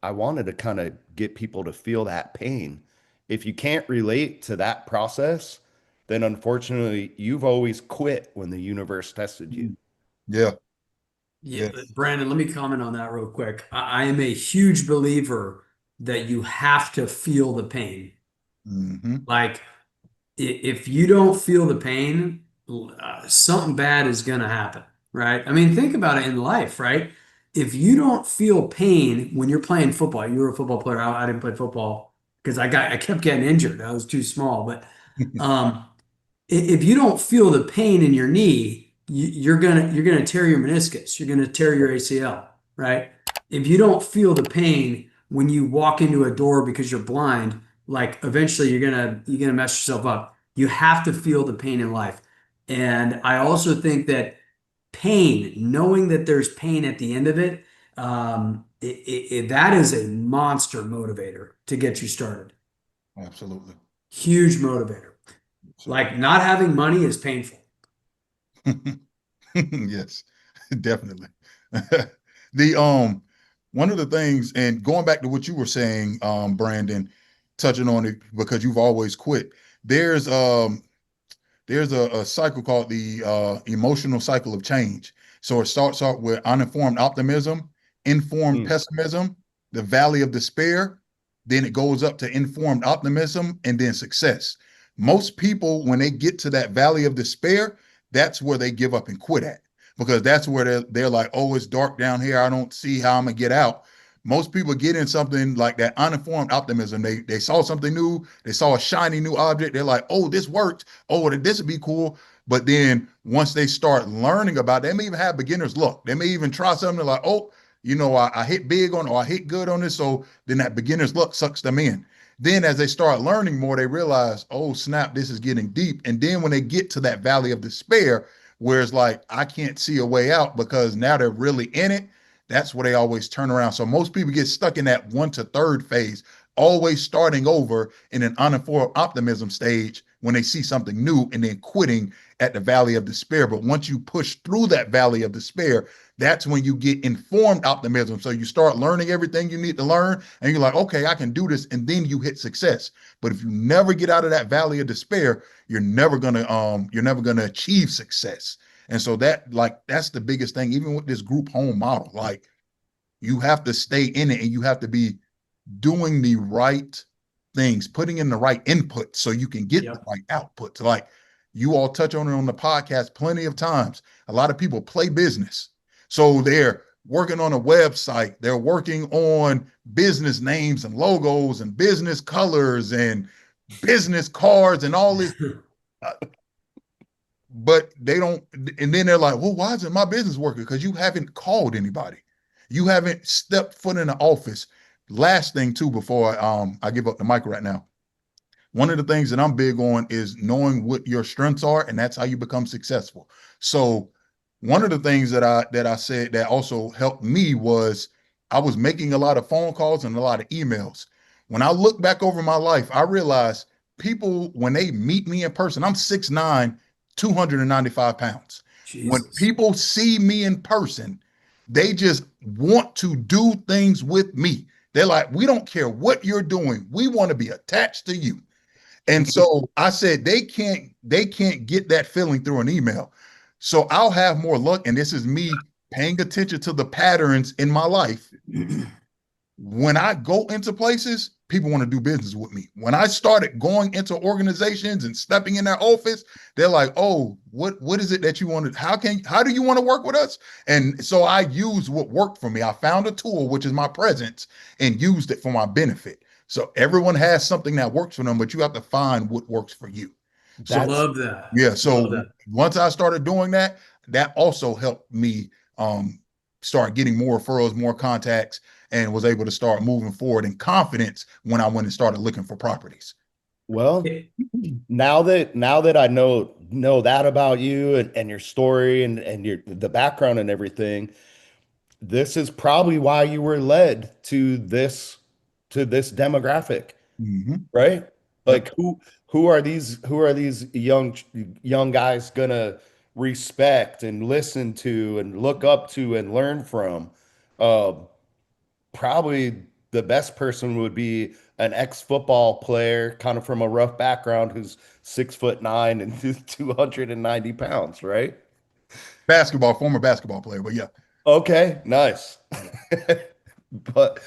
I wanted to kind of get people to feel that pain. If you can't relate to that process, then unfortunately you've always quit when the universe tested you. Yeah. Yeah, Yeah. Brandon, let me comment on that real quick. I am a huge believer that you have to feel the pain. Hmm. Like if you don't feel the pain, something bad is going to happen, right? I mean, think about it in life, right? If you don't feel pain when you're playing football, you were a football player. I didn't play football because I kept getting injured. I was too small. But um, if you don't feel the pain in your knee, you're gonna tear your meniscus. You're gonna tear your ACL, right? If you don't feel the pain when you walk into a door because you're blind, like eventually you're gonna mess yourself up. You have to feel the pain in life. And I also think that pain, knowing that there's pain at the end of it, that is a monster motivator to get you started. Absolutely. Huge motivator. Absolutely. Like not having money is painful. Yes, definitely. The one of the things, and going back to what you were saying, Brandon, touching on it because you've always quit. There's a cycle called the emotional cycle of change. So it starts out with uninformed optimism, informed Mm. pessimism, the valley of despair. Then it goes up to informed optimism and then success. Most people, when they get to that valley of despair, that's where they give up and quit at because that's where they're like, oh, it's dark down here. I don't see how I'm going to get out. Most people get in something like that uninformed optimism. They saw something new. They saw a shiny new object. They're like, oh, this worked. Oh, this would be cool. But then once they start learning about it, they may even have beginner's luck. They may even try something like, oh, I hit big on or I hit good on this. So then that beginner's luck sucks them in. Then as they start learning more, they realize, oh, snap, this is getting deep. And then when they get to that valley of despair, where it's like, I can't see a way out because now they're really in it, that's where they always turn around. So most people get stuck in that 1 to 3rd phase, always starting over in an uninformed optimism stage when they see something new and then quitting at the valley of despair. But once you push through that valley of despair, that's when you get informed optimism. So you start learning everything you need to learn and you're like, okay, I can do this. And then you hit success. But if you never get out of that valley of despair, you're never gonna achieve success. And so that's the biggest thing, even with this group home model. Like you have to stay in it and you have to be doing the right things, putting in the right input so you can get the Yep. right output. So like you all touch on it on the podcast plenty of times. A lot of people play business. So they're working on a website, they're working on business names and logos and business colors and business cards and all this. Uh, but they don't, and then they're like, well, why isn't my business working? Because you haven't called anybody. You haven't stepped foot in the office. Last thing too, before I give up the mic right now. One of the things that I'm big on is knowing what your strengths are, and that's how you become successful. So one of the things that I said that also helped me was I was making a lot of phone calls and a lot of emails. When I look back over my life, I realized people, when they meet me in person, I'm 6'9", 295 pounds. When Jesus. people see me in person, they just want to do things with me. They're like, we don't care what you're doing. We want to be attached to you. And so I said they can't get that feeling through an email. So I'll have more luck. And this is me paying attention to the patterns in my life. When I go into places, people want to do business with me. When I started going into organizations and stepping in their office, they're like, "Oh, what is it that you want to? How do you want to work with us?" And so I used what worked for me. I found a tool, which is my presence, and used it for my benefit. So everyone has something that works for them, but you have to find what works for you. So That's Love that. yeah, Love so that. once I started doing that, that also helped me start getting more referrals, more contacts, and was able to start moving forward in confidence when I went and started looking for properties. well, now that I know that about you and your story and your the background and everything, this is probably why you were led to this demographic, Hmm. right? Yep. Like who are these young guys gonna respect and listen to and look up to and learn from? Um, Probably the best person would be an ex-football player, kind of from a rough background, who's 6'9" and 290 pounds, right? Former basketball player, but yeah. Okay, nice. But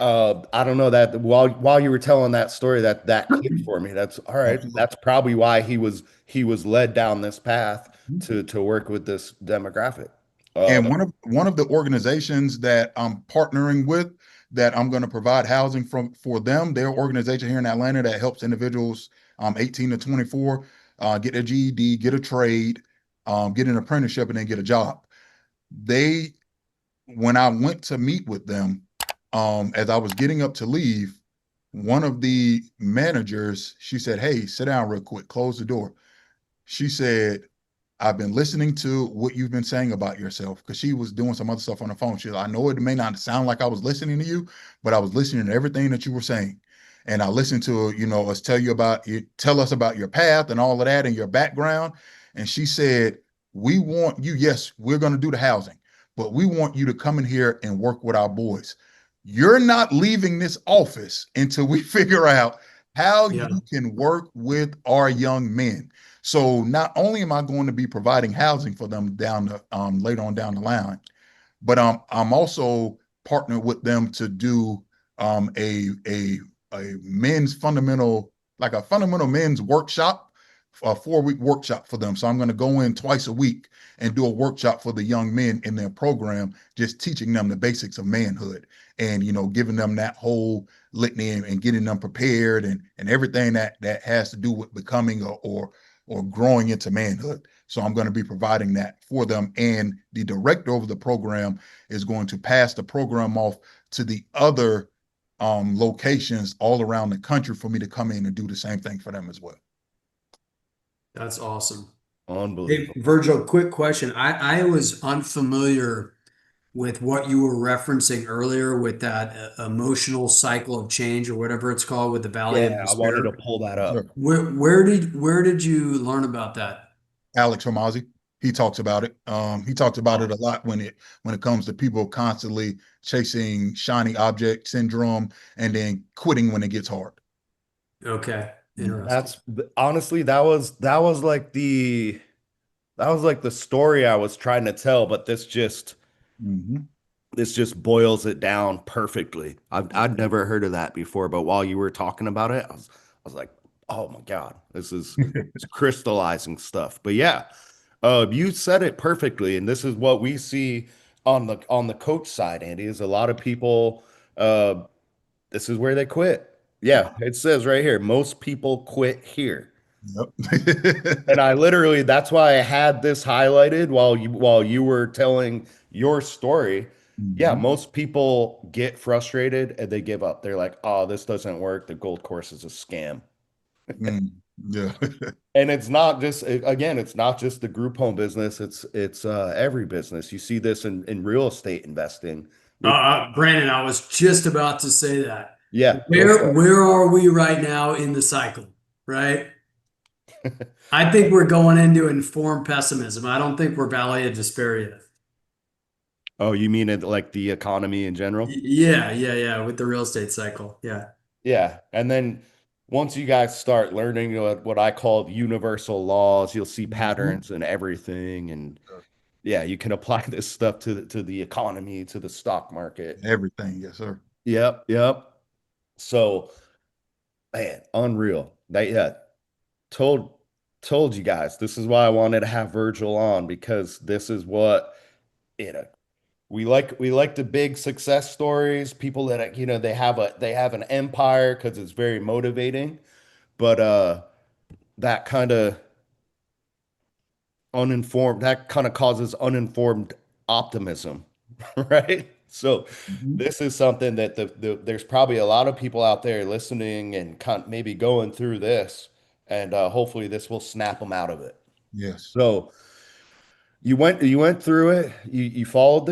I don't know that while you were telling that story, that clicked for me. That's all right. Absolutely. That's probably why he was led down this path to work with this demographic. And That one of the organizations that I'm partnering with, that I'm going to provide housing from for them, their organization here in Atlanta that helps individuals 18 to 24 get a GED, get a trade, get an apprenticeship, and then get a job. They When I went to meet with them, as I was getting up to leave, one of the managers, she said, "Hey, sit down real quick, close the door." She said, "I've been listening to what you've been saying about yourself," because she was doing some other stuff on the phone. She's like, "I know it may not sound like I was listening to you, but I was listening to everything that you were saying. And I listened to, us tell you about it, tell us about your path and all of that and your background." And she said, "We want you, yes, we're going to do the housing, but we want you to come in here and work with our boys. You're not leaving this office until we figure out how Yeah. you can work with our young men." So not only am I going to be providing housing for them later on down the line, but I'm also partnered with them to do um, a a a men's fundamental like a fundamental men's workshop, a 4 week workshop for them. So I'm going to go in twice a week and do a workshop for the young men in their program, just teaching them the basics of manhood, and giving them that whole litany, and getting them prepared, and everything that has to do with becoming or growing into manhood. So I'm going to be providing that for them. And the director of the program is going to pass the program off to the other locations all around the country for me to come in and do the same thing for them as well. That's awesome. Hey, unbelievable. Virgil, quick question. I was unfamiliar with what you were referencing earlier with that emotional cycle of change or whatever it's called with the Valley of Yeah, I wanted to Despair. pull that Sure. up. Where did you learn about that? Alex Hormozzi, he talks about it. He talks about it Oh, a lot when it comes to people constantly chasing shiny object syndrome and then quitting when it gets hard. okay. Mhm. Interesting. Honestly, that was like the story I was trying to tell, but Mhm. this just boils it down perfectly. I'd never heard of that before, but while you were talking about it, I was like, oh my God, this is it's crystallizing stuff. But yeah, you said it perfectly, and this is what we see on the coach side, Andy, is a lot of people uh this is where they quit. Yeah, it says right here, most people quit here. Yep. And I literally, that's why I had this highlighted while you were telling your story. Yeah, Mhm. most people get frustrated and they give up. They're like, "Oh, this doesn't work. The gold course is a scam." Mm. Yeah. And it's not just again, it's not just the group home business. It's every business. You see this in real estate investing with Brandon, I was just about to say that. yeah, go Where for where are we right now in the cycle? Right? it. I think we're going into informed pessimism. I don't think we're Valley of Despair yet. Oh, you mean it like the economy in general? Yeah, yeah, yeah, with the real estate cycle. Yeah. Yeah. And then once you guys start learning what I call universal laws, you'll see Mhm. patterns in everything. And yeah, you can apply this stuff to the economy, to the stock market. Everything, yes, sir. Yep. Yep. So, man, unreal. Yeah, told told you guys this is why I wanted to have Virgil on because this is what you know we like the big success stories, people that they have an empire because it's very motivating. But that kind of that kind of causes uninformed optimism, right? So Mhm. this is something that there's probably a lot of people out there listening and maybe going through this, and hopefully this will snap them out of it. Yes. So you went through it. You followed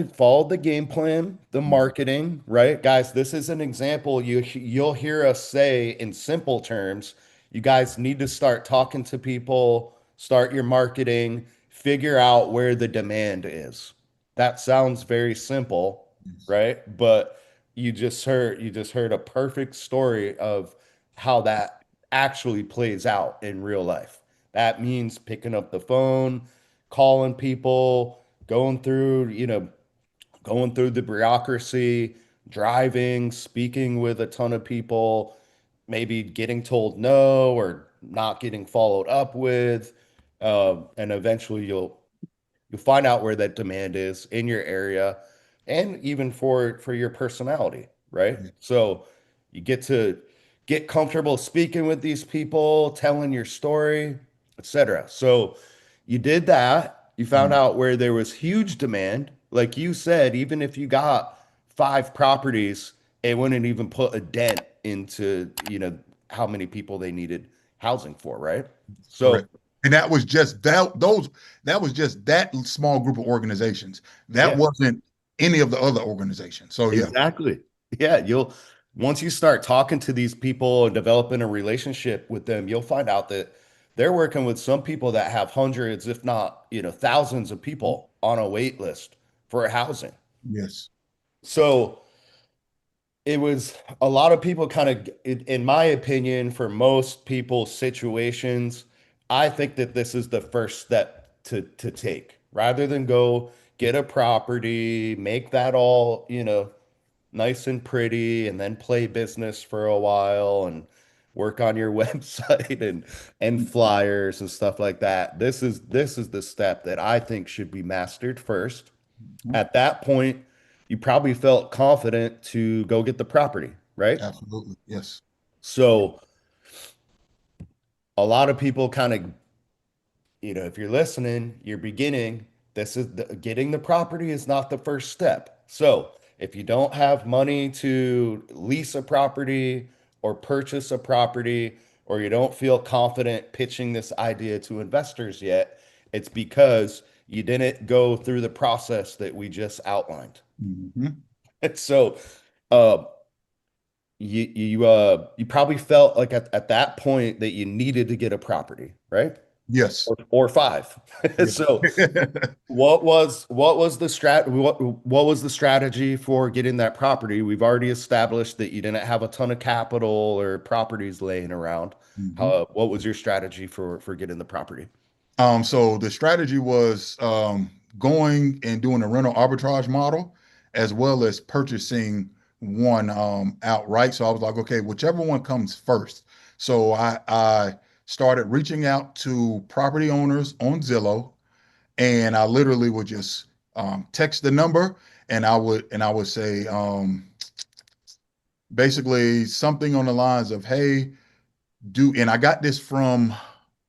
the game plan, the Mhm. marketing, right? Guys, this is an example you'll hear us say in simple terms. You guys need to start talking to people, start your marketing, figure out where the demand is. That sounds very simple, Yes. right? But you just heard a perfect story of how that actually plays out in real life. That means picking up the phone, calling people, going through the bureaucracy, driving, speaking with a ton of people, maybe getting told no or not getting followed up with, and eventually you'll find out where that demand is in your area and even for your personality, right? Yeah. So you get to get comfortable speaking with these people, telling your story, etc. So you did that, you found Mm. out where there was huge demand. Like you said, even if you got five properties, it wouldn't even put a dent into, how many people they needed housing for, right? So Correct. And that was just that small group of organizations. That yeah. wasn't any of the other organizations. So yeah. Exactly. Yeah, you'll once you start talking to these people and developing a relationship with them, you'll find out that they're working with some people that have hundreds, if not, thousands of people on a wait list for housing. Yes. So it was a lot of people kind of, in my opinion, for most people's situations, I think that this is the first step to take rather than go get a property, make that all, nice and pretty and then play business for a while and work on your website and flyers and stuff like that. This is the step that I think should be mastered first. Mhm. At that point, you probably felt confident to go get the property, right? Absolutely. Yes. So a lot of people kind of, if you're listening, you're beginning. Getting the property is not the first step. So if you don't have money to lease a property or purchase a property, or you don't feel confident pitching this idea to investors yet, it's because you didn't go through the process that we just outlined. Mhm. So, uh, you probably felt like at that point that you needed to get a property, right? Yes. Or five. Yeah. So what was the strategy for getting that property? We've already established that you didn't have a ton of capital or properties laying around. Mhm. What was your strategy for getting the property? So the strategy was going and doing a rental arbitrage model as well as purchasing one outright. So I was like, okay, whichever one comes first. So I started reaching out to property owners on Zillow, and I literally would just text the number, and I would say basically something on the lines of, hey, and I got this from,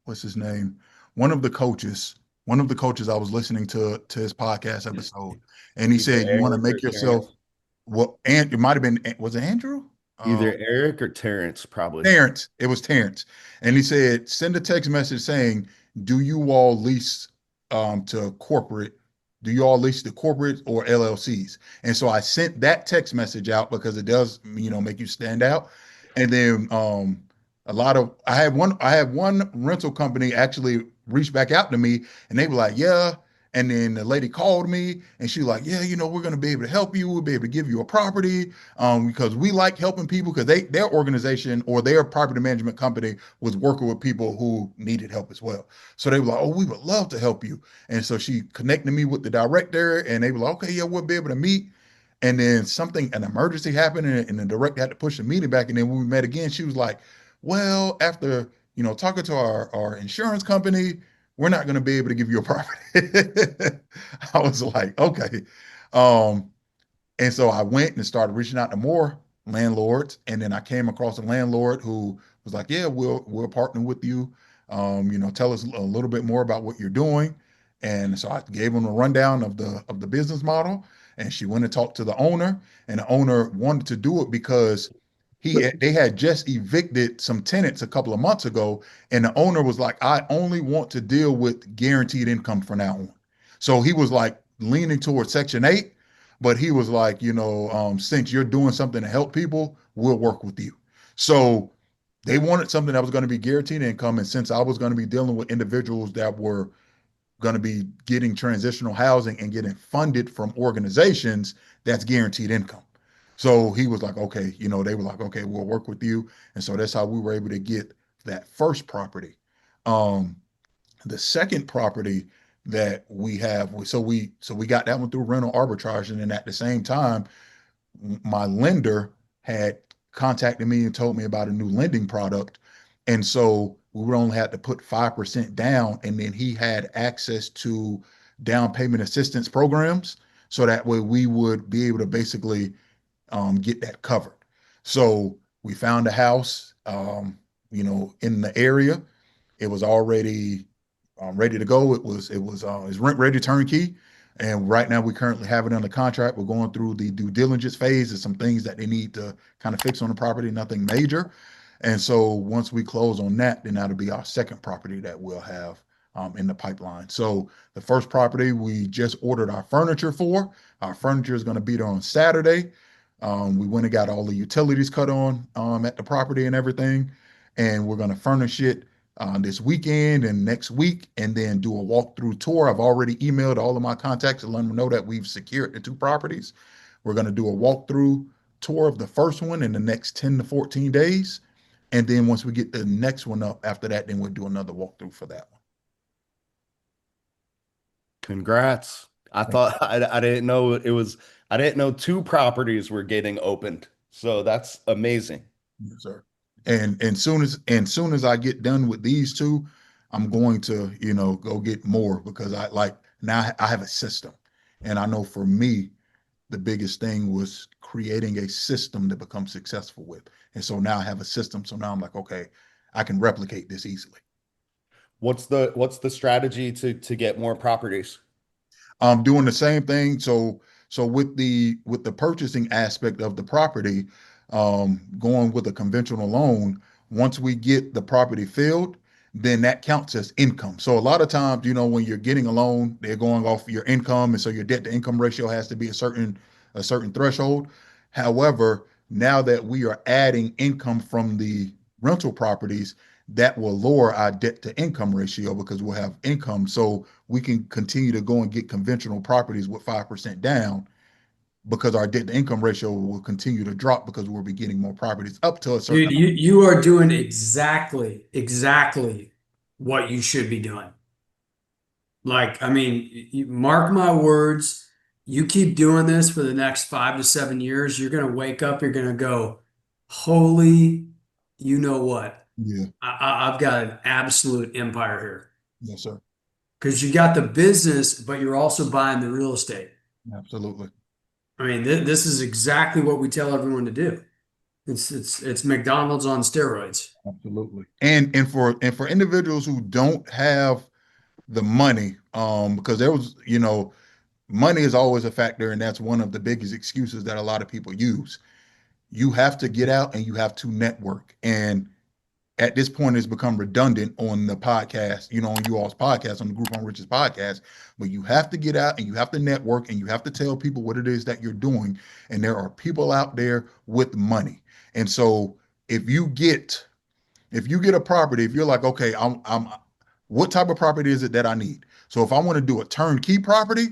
what's his name? One of the coaches, one of the coaches I was listening to his podcast episode, and he Either said, you want to Eric or make yourself Terrence. what, and it might have been, was it Andrew? Either Eric or Terrence, probably. Terrence. It was Terrence. And he said, send a text message saying, do you all lease to corporate? Do you all lease to corporate or LLCs? And so I sent that text message out because it does, make you stand out. And then I had one rental company actually reach back out to me, and they were like, yeah. And then the lady called me and she was like, yeah, we're going to be able to help you. We'll be able to give you a property because we like helping people because their organization or their property management company was working with people who needed help as well. So they were like, oh, we would love to help you. And so she connected me with the director, and they were like, okay, yeah, we'll be able to meet. And then an emergency happened, and the director had to push the meeting back. And then when we met again, she was like, well, after talking to our insurance company, we're not going to be able to give you a property. I was like, okay. Um, and so I went and started reaching out to more landlords, and then I came across a landlord who was like, "Yeah, we'll partner with you. Tell us a little bit more about what you're doing." And so I gave him a rundown of the business model, and she went and talked to the owner, and the owner wanted to do it because they had just evicted some tenants a couple of months ago, and the owner was like, "I only want to deal with guaranteed income from now on." So he was like leaning towards Section 8, but he was like, since you're doing something to help people, we'll work with you. So they wanted something that was going to be guaranteed income. And since I was going to be dealing with individuals that were going to be getting transitional housing and getting funded from organizations, that's guaranteed income. So he was like, okay, they were like, okay, we'll work with you. And so that's how we were able to get that first property. Um, the second property that we have, so we got that one through rental arbitrage, and then at the same time, my lender had contacted me and told me about a new lending product. And so we would only have to put 5% down. And then he had access to down payment assistance programs. So that way we would be able to basically get that covered. So we found a house, in the area. It was already ready to go. It's rent ready turnkey, and right now we currently have it under contract. We're going through the due diligence phase. There's some things that they need to kind of fix on the property, nothing major. And so once we close on that, then that'll be our second property that we'll have in the pipeline. So the first property we just ordered our furniture for. Our furniture is going to be there on Saturday. We went and got all the utilities cut on at the property and everything, and we're going to furnish it this weekend and next week, and then do a walkthrough tour. I've already emailed all of my contacts to let them know that we've secured the two properties. We're going to do a walkthrough tour of the first one in the next 10 to 14 days. And then once we get the next one up after that, then we'll do another walkthrough for that one. Congrats. I thought I didn't know it was I didn't know two properties were getting opened. So that's amazing. Yes, sir. And soon as I get done with these two, I'm going to, go get more because I like now I have a system. And I know for me, the biggest thing was creating a system to become successful with. And so now I have a system. So now I'm like, okay, I can replicate this easily. What's the strategy to get more properties? Doing the same thing. So with the purchasing aspect of the property, going with a conventional loan, once we get the property filled, then that counts as income. So a lot of times, when you're getting a loan, they're going off your income, and so your debt to income ratio has to be a certain threshold. However, now that we are adding income from the rental properties, that will lower our debt to income ratio because we'll have income. So we can continue to go and get conventional properties with 5% down because our debt to income ratio will continue to drop because we'll be getting more properties up to a certain Dude, amount. you are doing exactly what you should be doing. Like, I mean, you mark my words, you keep doing this for the next 5 to 7 years, you're gonna wake up, you're gonna go, holy, you know what? Yeah. I've got an absolute empire here. Yes, sir. Because you got the business, but you're also buying the real estate. Absolutely. I mean, this is exactly what we tell everyone to do. It's McDonald's on steroids. Absolutely. And for individuals who don't have the money, because there was, money is always a factor, and that's one of the biggest excuses that a lot of people use. You have to get out and you have to network. And at this point, it's become redundant on the podcast, on you all's podcast, on the Group on Riches podcast. But you have to get out and you have to network and you have to tell people what it is that you're doing. And there are people out there with money. And so if you get a property, if you're like, okay, what type of property is it that I need? So if I want to do a turnkey property,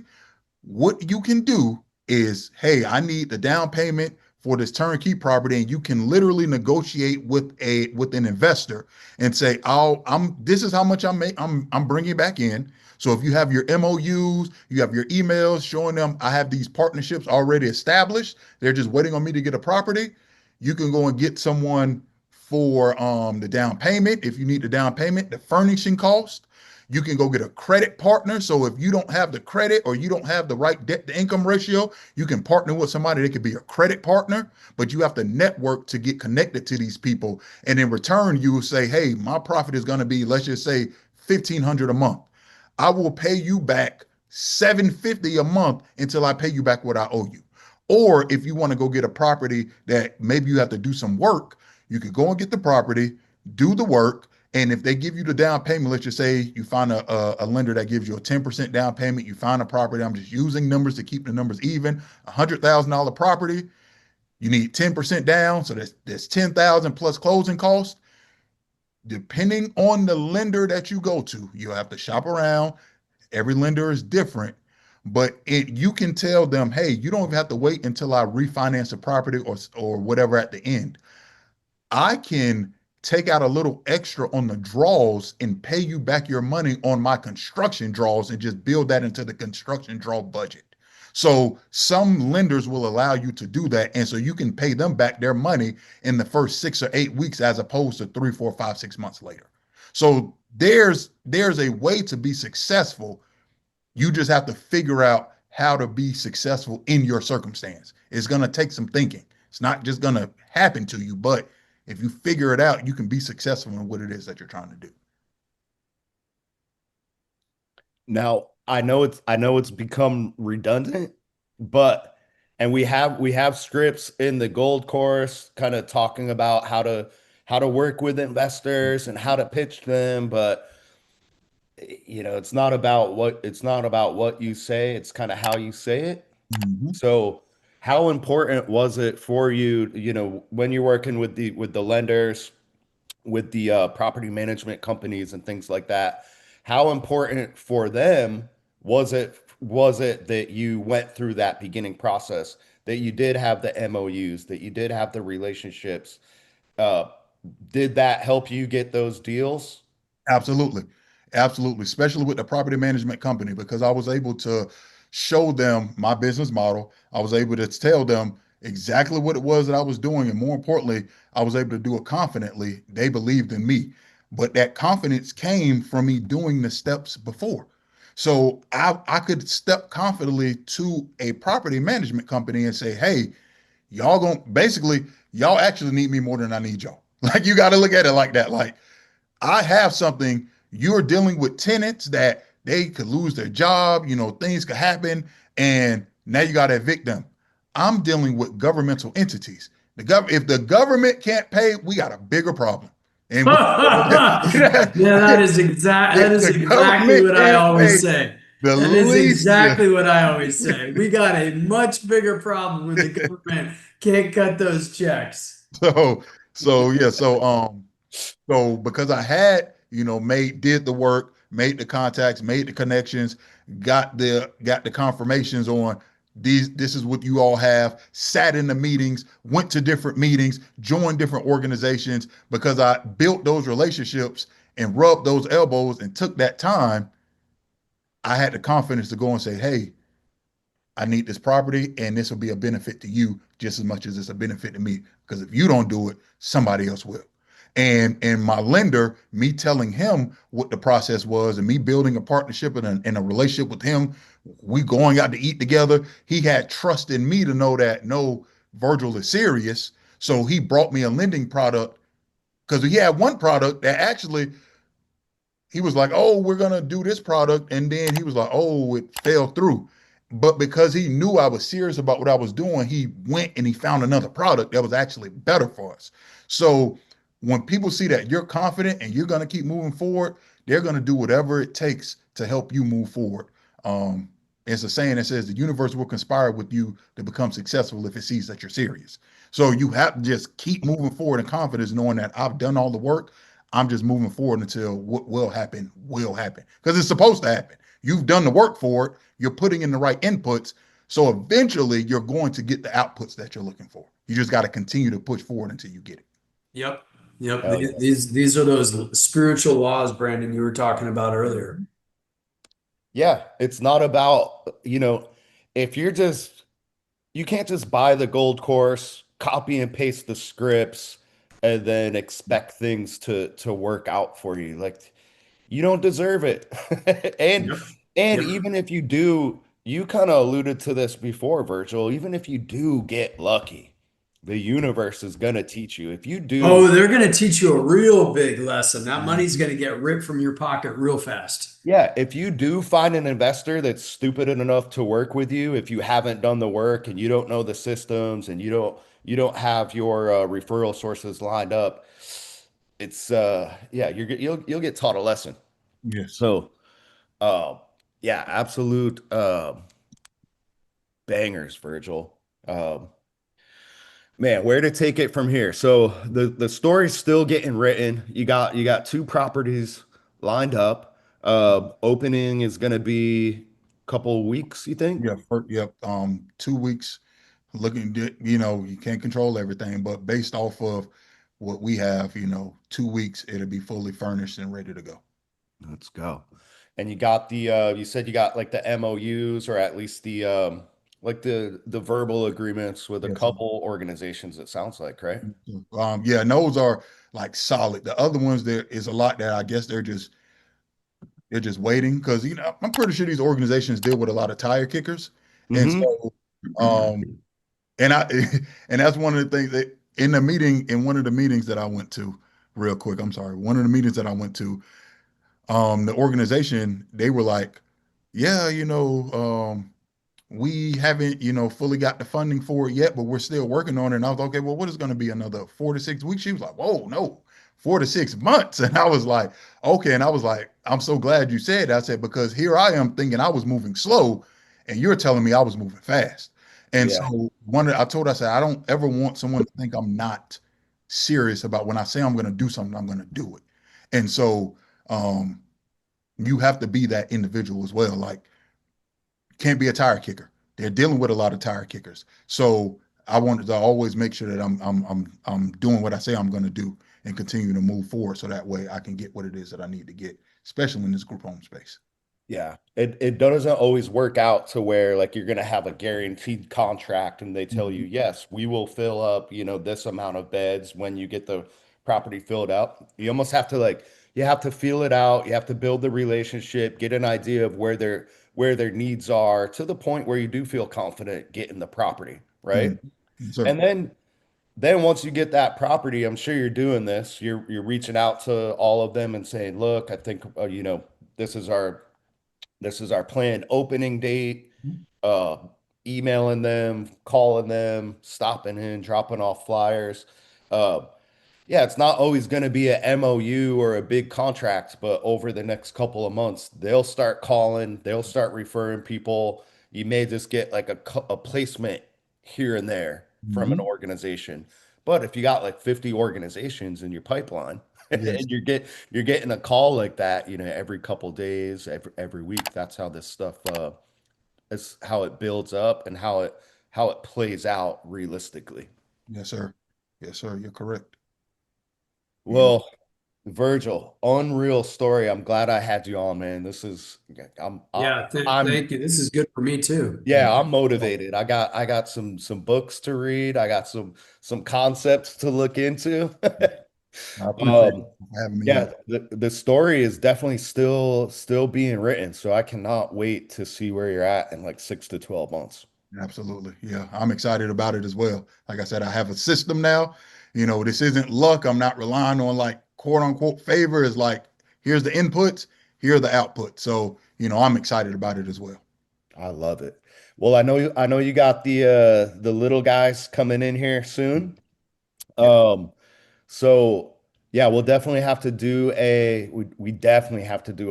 what you can do is, hey, I need the down payment for this turnkey property, and you can literally negotiate with an investor and say, this is how much I'm bringing back in. So if you have your MOUs, you have your emails showing them I have these partnerships already established, they're just waiting on me to get a property. You can go and get someone for the down payment if you need the down payment, the furnishing cost. You can go get a credit partner. So if you don't have the credit or you don't have the right debt to income ratio, you can partner with somebody that could be a credit partner, but you have to network to get connected to these people. And in return, you will say, hey, my profit is going to be, let's just say, 1,500 a month. I will pay you back 750 a month until I pay you back what I owe you. Or if you want to go get a property that maybe you have to do some work, you could go and get the property, do the work, and if they give you the down payment, let's just say you find a lender that gives you a 10% down payment, you find a property, I'm just using numbers to keep the numbers even, $100,000 property, you need 10% down, so that's 10,000 plus closing costs. Depending on the lender that you go to, you'll have to shop around. Every lender is different, but you can tell them, hey, you don't even have to wait until I refinance the property or whatever at the end. I can take out a little extra on the draws and pay you back your money on my construction draws and just build that into the construction draw budget. So some lenders will allow you to do that. And so you can pay them back their money in the first 6 or 8 weeks as opposed to 3, 4, 5, 6 months later. So there's a way to be successful. You just have to figure out how to be successful in your circumstance. It's going to take some thinking. It's not just going to happen to you, but if you figure it out, you can be successful in what it is that you're trying to do. Now, I know it's become redundant, but and we have scripts in the gold course kind of talking about how to work with investors and how to pitch them, but you know, it's not about what you say, it's kind of how you say it. Mhm. So, how important was it for you, you know, when you're working with the lenders, with the property management companies and things like that? How important for them was it that you went through that beginning process, that you did have the MOUs, that you did have the relationships? Uh, did that help you get those deals? Absolutely. Absolutely. Especially with the property management company, because I was able to show them my business model. I was able to tell them exactly what it was that I was doing. And more importantly, I was able to do it confidently. They believed in me. But that confidence came from me doing the steps before. So I could step confidently to a property management company and say, hey, y'all going basically, y'all actually need me more than I need y'all. Like you got to look at it like that. Like I have something, you're dealing with tenants that they could lose their job, things could happen, and now you got to evict them. I'm dealing with governmental entities. If the government can't pay, we got a bigger problem. And Yeah, that is the exactly government what I can't pay always say. the That is least. exactly what I always say. We got a much bigger problem when the government can't cut those checks. So so yeah, so because I had, did the work, made the contacts, made the connections, got the confirmations on this is what you all have, sat in the meetings, went to different meetings, joined different organizations because I built those relationships and rubbed those elbows and took that time, I had the confidence to go and say, "Hey, I need this property and this will be a benefit to you just as much as it's a benefit to me. Because if you don't do it, somebody else will." And my lender, me telling him what the process was and me building a partnership and a relationship with him, we going out to eat together. He had trust in me to know that no, Virgil is serious. So he brought me a lending product because he had one product that actually he was like, "Oh, we're gonna do this product," and then he was like, "Oh, it fell through." But because he knew I was serious about what I was doing, he went and he found another product that was actually better for us. So when people see that you're confident and you're gonna keep moving forward, they're gonna do whatever it takes to help you move forward. Um, it's a saying that says the universe will conspire with you to become successful if it sees that you're serious. So you have to just keep moving forward in confidence, knowing that I've done all the work. I'm just moving forward until what will happen because it's supposed to happen. You've done the work for it. You're putting in the right inputs. So eventually you're going to get the outputs that you're looking for. You just got to continue to push forward until you get it. Yep. Yep. Hell yeah. These are those spiritual laws, Brandon, you were talking about earlier. Yeah, it's not about, you know, if you're just you can't just buy the gold course, copy and paste the scripts, and then expect things to work out for you. Like you don't deserve it. And Yep. and Yep. even if you do, you kind of alluded to this before, Virgil, even if you do get lucky, the universe is gonna teach you. If you do, Oh, they're going to teach you a real big lesson. That money's Mhm. going to get ripped from your pocket real fast. yeah, if you do find an investor that's stupid enough to work with you, if you haven't done the work and you don't know the systems and you don't have your referral sources lined up, it's yeah, you'll get taught a lesson. Yes. So, uh, yeah, absolute bangers, Virgil. Um, Man, where to take it from here? So the story's still getting written. You got two properties lined up. Opening is going to be a couple weeks, you think? Yeah. Yep. 2 weeks looking, you can't control everything, but based off of what we have, 2 weeks, it'll be fully furnished and ready to go. Let's go. And you got the you said you got like the MOUs or at least the Like the verbal agreements with a Yes, sir. couple organizations, it sounds like, right? Yeah, and those are like solid. The other ones, there is a lot that I guess they're just waiting because I'm pretty sure these organizations deal with a lot of tire kickers, and Mm-hmm. so and I and that's one of the things that in one of the meetings that I went to, real quick, I'm sorry, one of the meetings that I went to, the organization, they were like, yeah, we haven't, fully got the funding for it yet, but we're still working on it. And I was like, okay, well, what is going to be another 4 to 6 weeks? She was like, whoa, no, 4 to 6 months. And I was like, okay. And I was like, I'm so glad you said that. I said, because here I am thinking I was moving slow and you're telling me I was moving fast. And Yeah. so I said, I don't ever want someone to think I'm not serious about when I say I'm going to do something, I'm going to do it. And so, um, you have to be that individual as well. Like, can't be a tire kicker. They're dealing with a lot of tire kickers. So I wanted to always make sure that I'm doing what I say I'm going to do and continue to move forward so that way I can get what it is that I need to get, especially in this group home space. Yeah, it doesn't always work out to where like you're gonna have a guaranteed contract and they tell you, Mhm. yes, we will fill up, this amount of beds when you get the property filled out. You almost have to like you have to feel it out, you have to build the relationship, get an idea of where their needs are to the point where you do feel confident getting the property, right? Mhm. Yes, sir. And then once you get that property, I'm sure you're doing this, you're reaching out to all of them and saying, look, I think this is our this is our planned opening date. Uh, Emailing them, calling them, stopping in, dropping off flyers. Uh, yeah, it's not always going to be a MOU or a big contract, but over the next couple of months, they'll start calling, they'll start referring people. You may just get like a placement here and there from an Mhm. organization. But if you got like 50 organizations in your pipeline Yes, and you're getting a call like that, every couple days, every week, that's how this stuff is how it builds up and how it plays out realistically. yes, sir. Yes, sir. You're correct. You know, Well, Virgil, unreal story. I'm glad I had you on, man. This is Yeah, I'm thank you. This is good for me too. yeah, I'm motivated. I got some books to read. I got some concepts to look into. I appreciate Um, you for having me on. yeah, the story is definitely still being written, so I cannot wait to see where you're at in like 6 to 12 months. Absolutely. Yeah, I'm excited about it as well. Like I said, I have a system now. This isn't luck. I'm not relying on like quote unquote favor. It's like, here's the inputs, here are the outputs. So, I'm excited about it as well. I love it. Well, I know you got the little guys coming in here soon. Yeah. Um, so yeah, we definitely have to do a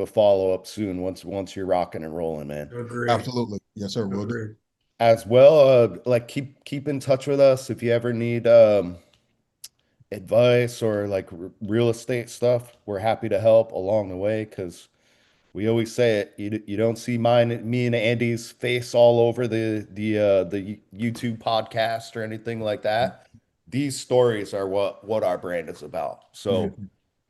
follow-up soon once you're rocking and rolling, man. Agree. Absolutely. Yes, sir. Will do. Agree. As well, like keep in touch with us if you ever need advice or like real estate stuff. We're happy to help along the way because we always say it. You don't see me and Andy's face all over the YouTube podcast or anything like that. These stories are what our brand is about. Yeah. So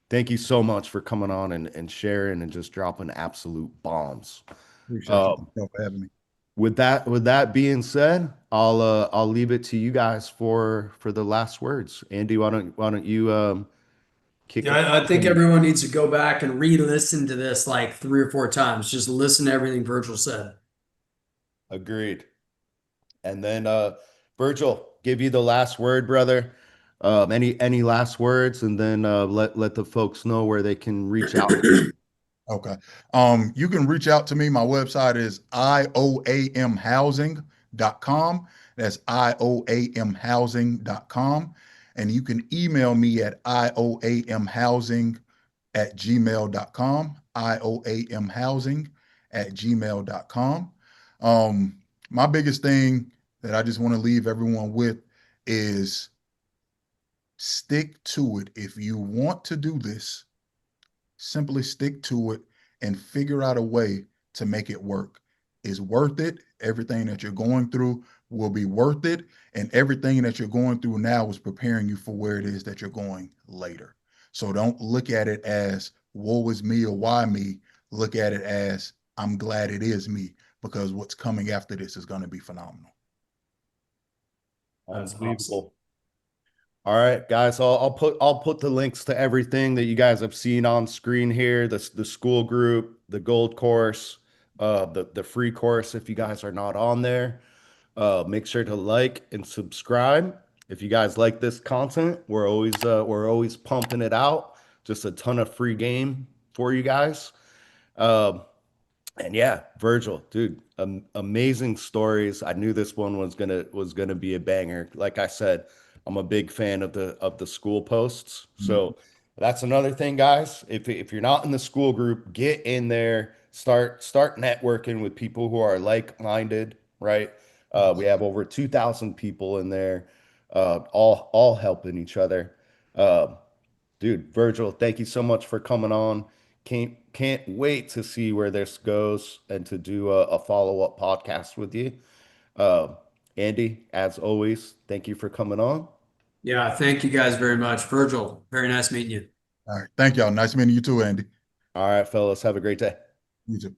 thank you so much for coming on and sharing and just dropping absolute bombs. Appreciate you Um, for having me. with that being said, I'll leave it to you guys for the last words. Andy, why don't you kick Yeah, us I off think and everyone needs to go back and re-listen to this like 3 or 4 times. Just listen to everything Virgil said. agreed. And then Virgil, give you the last word, brother. Any last words, and then let the folks know where they can reach out to you. Okay. You can reach out to me. My website is ioamhousing.com. That's ioamhousing.com. And you can email me at ioamhousing@gmail.com. ioamhousing@gmail.com. My biggest thing that I just want to leave everyone with is stick to it. If you want to do this, simply stick to it and figure out a way to make it work. It's worth it. Everything that you're going through will be worth it. And everything that you're going through now is preparing you for where it is that you're going later. So don't look at it as woe is me or why me. Look at it as I'm glad it is me because what's coming after this is going to be phenomenal. That's Unbelievable. All right, guys. I'll put the links to everything that you guys have seen on screen here. The school group, the gold course, the free course. If you guys are not on there, make sure to like and subscribe. If you guys like this content, we're always pumping it out. Just a ton of free game for you guys. Um, and yeah, Virgil, dude, amazing stories. I knew this one was gonna be a banger. Like I said, I'm a big fan of the school posts. Mhm. So that's another thing, guys. If you're not in the school group, get in there. Start networking with people who are like-minded, right? We have over 2,000 people in there, all helping each other. Um, Dude, Virgil, thank you so much for coming on. Can't wait to see where this goes and to do a follow-up podcast with you. Uh, Andy, as always, thank you for coming on. Yeah, thank you guys very much. Virgil, very nice meeting you. All right. Thank y'all. Nice meeting you too, Andy. All right, fellas, have a great day. You too.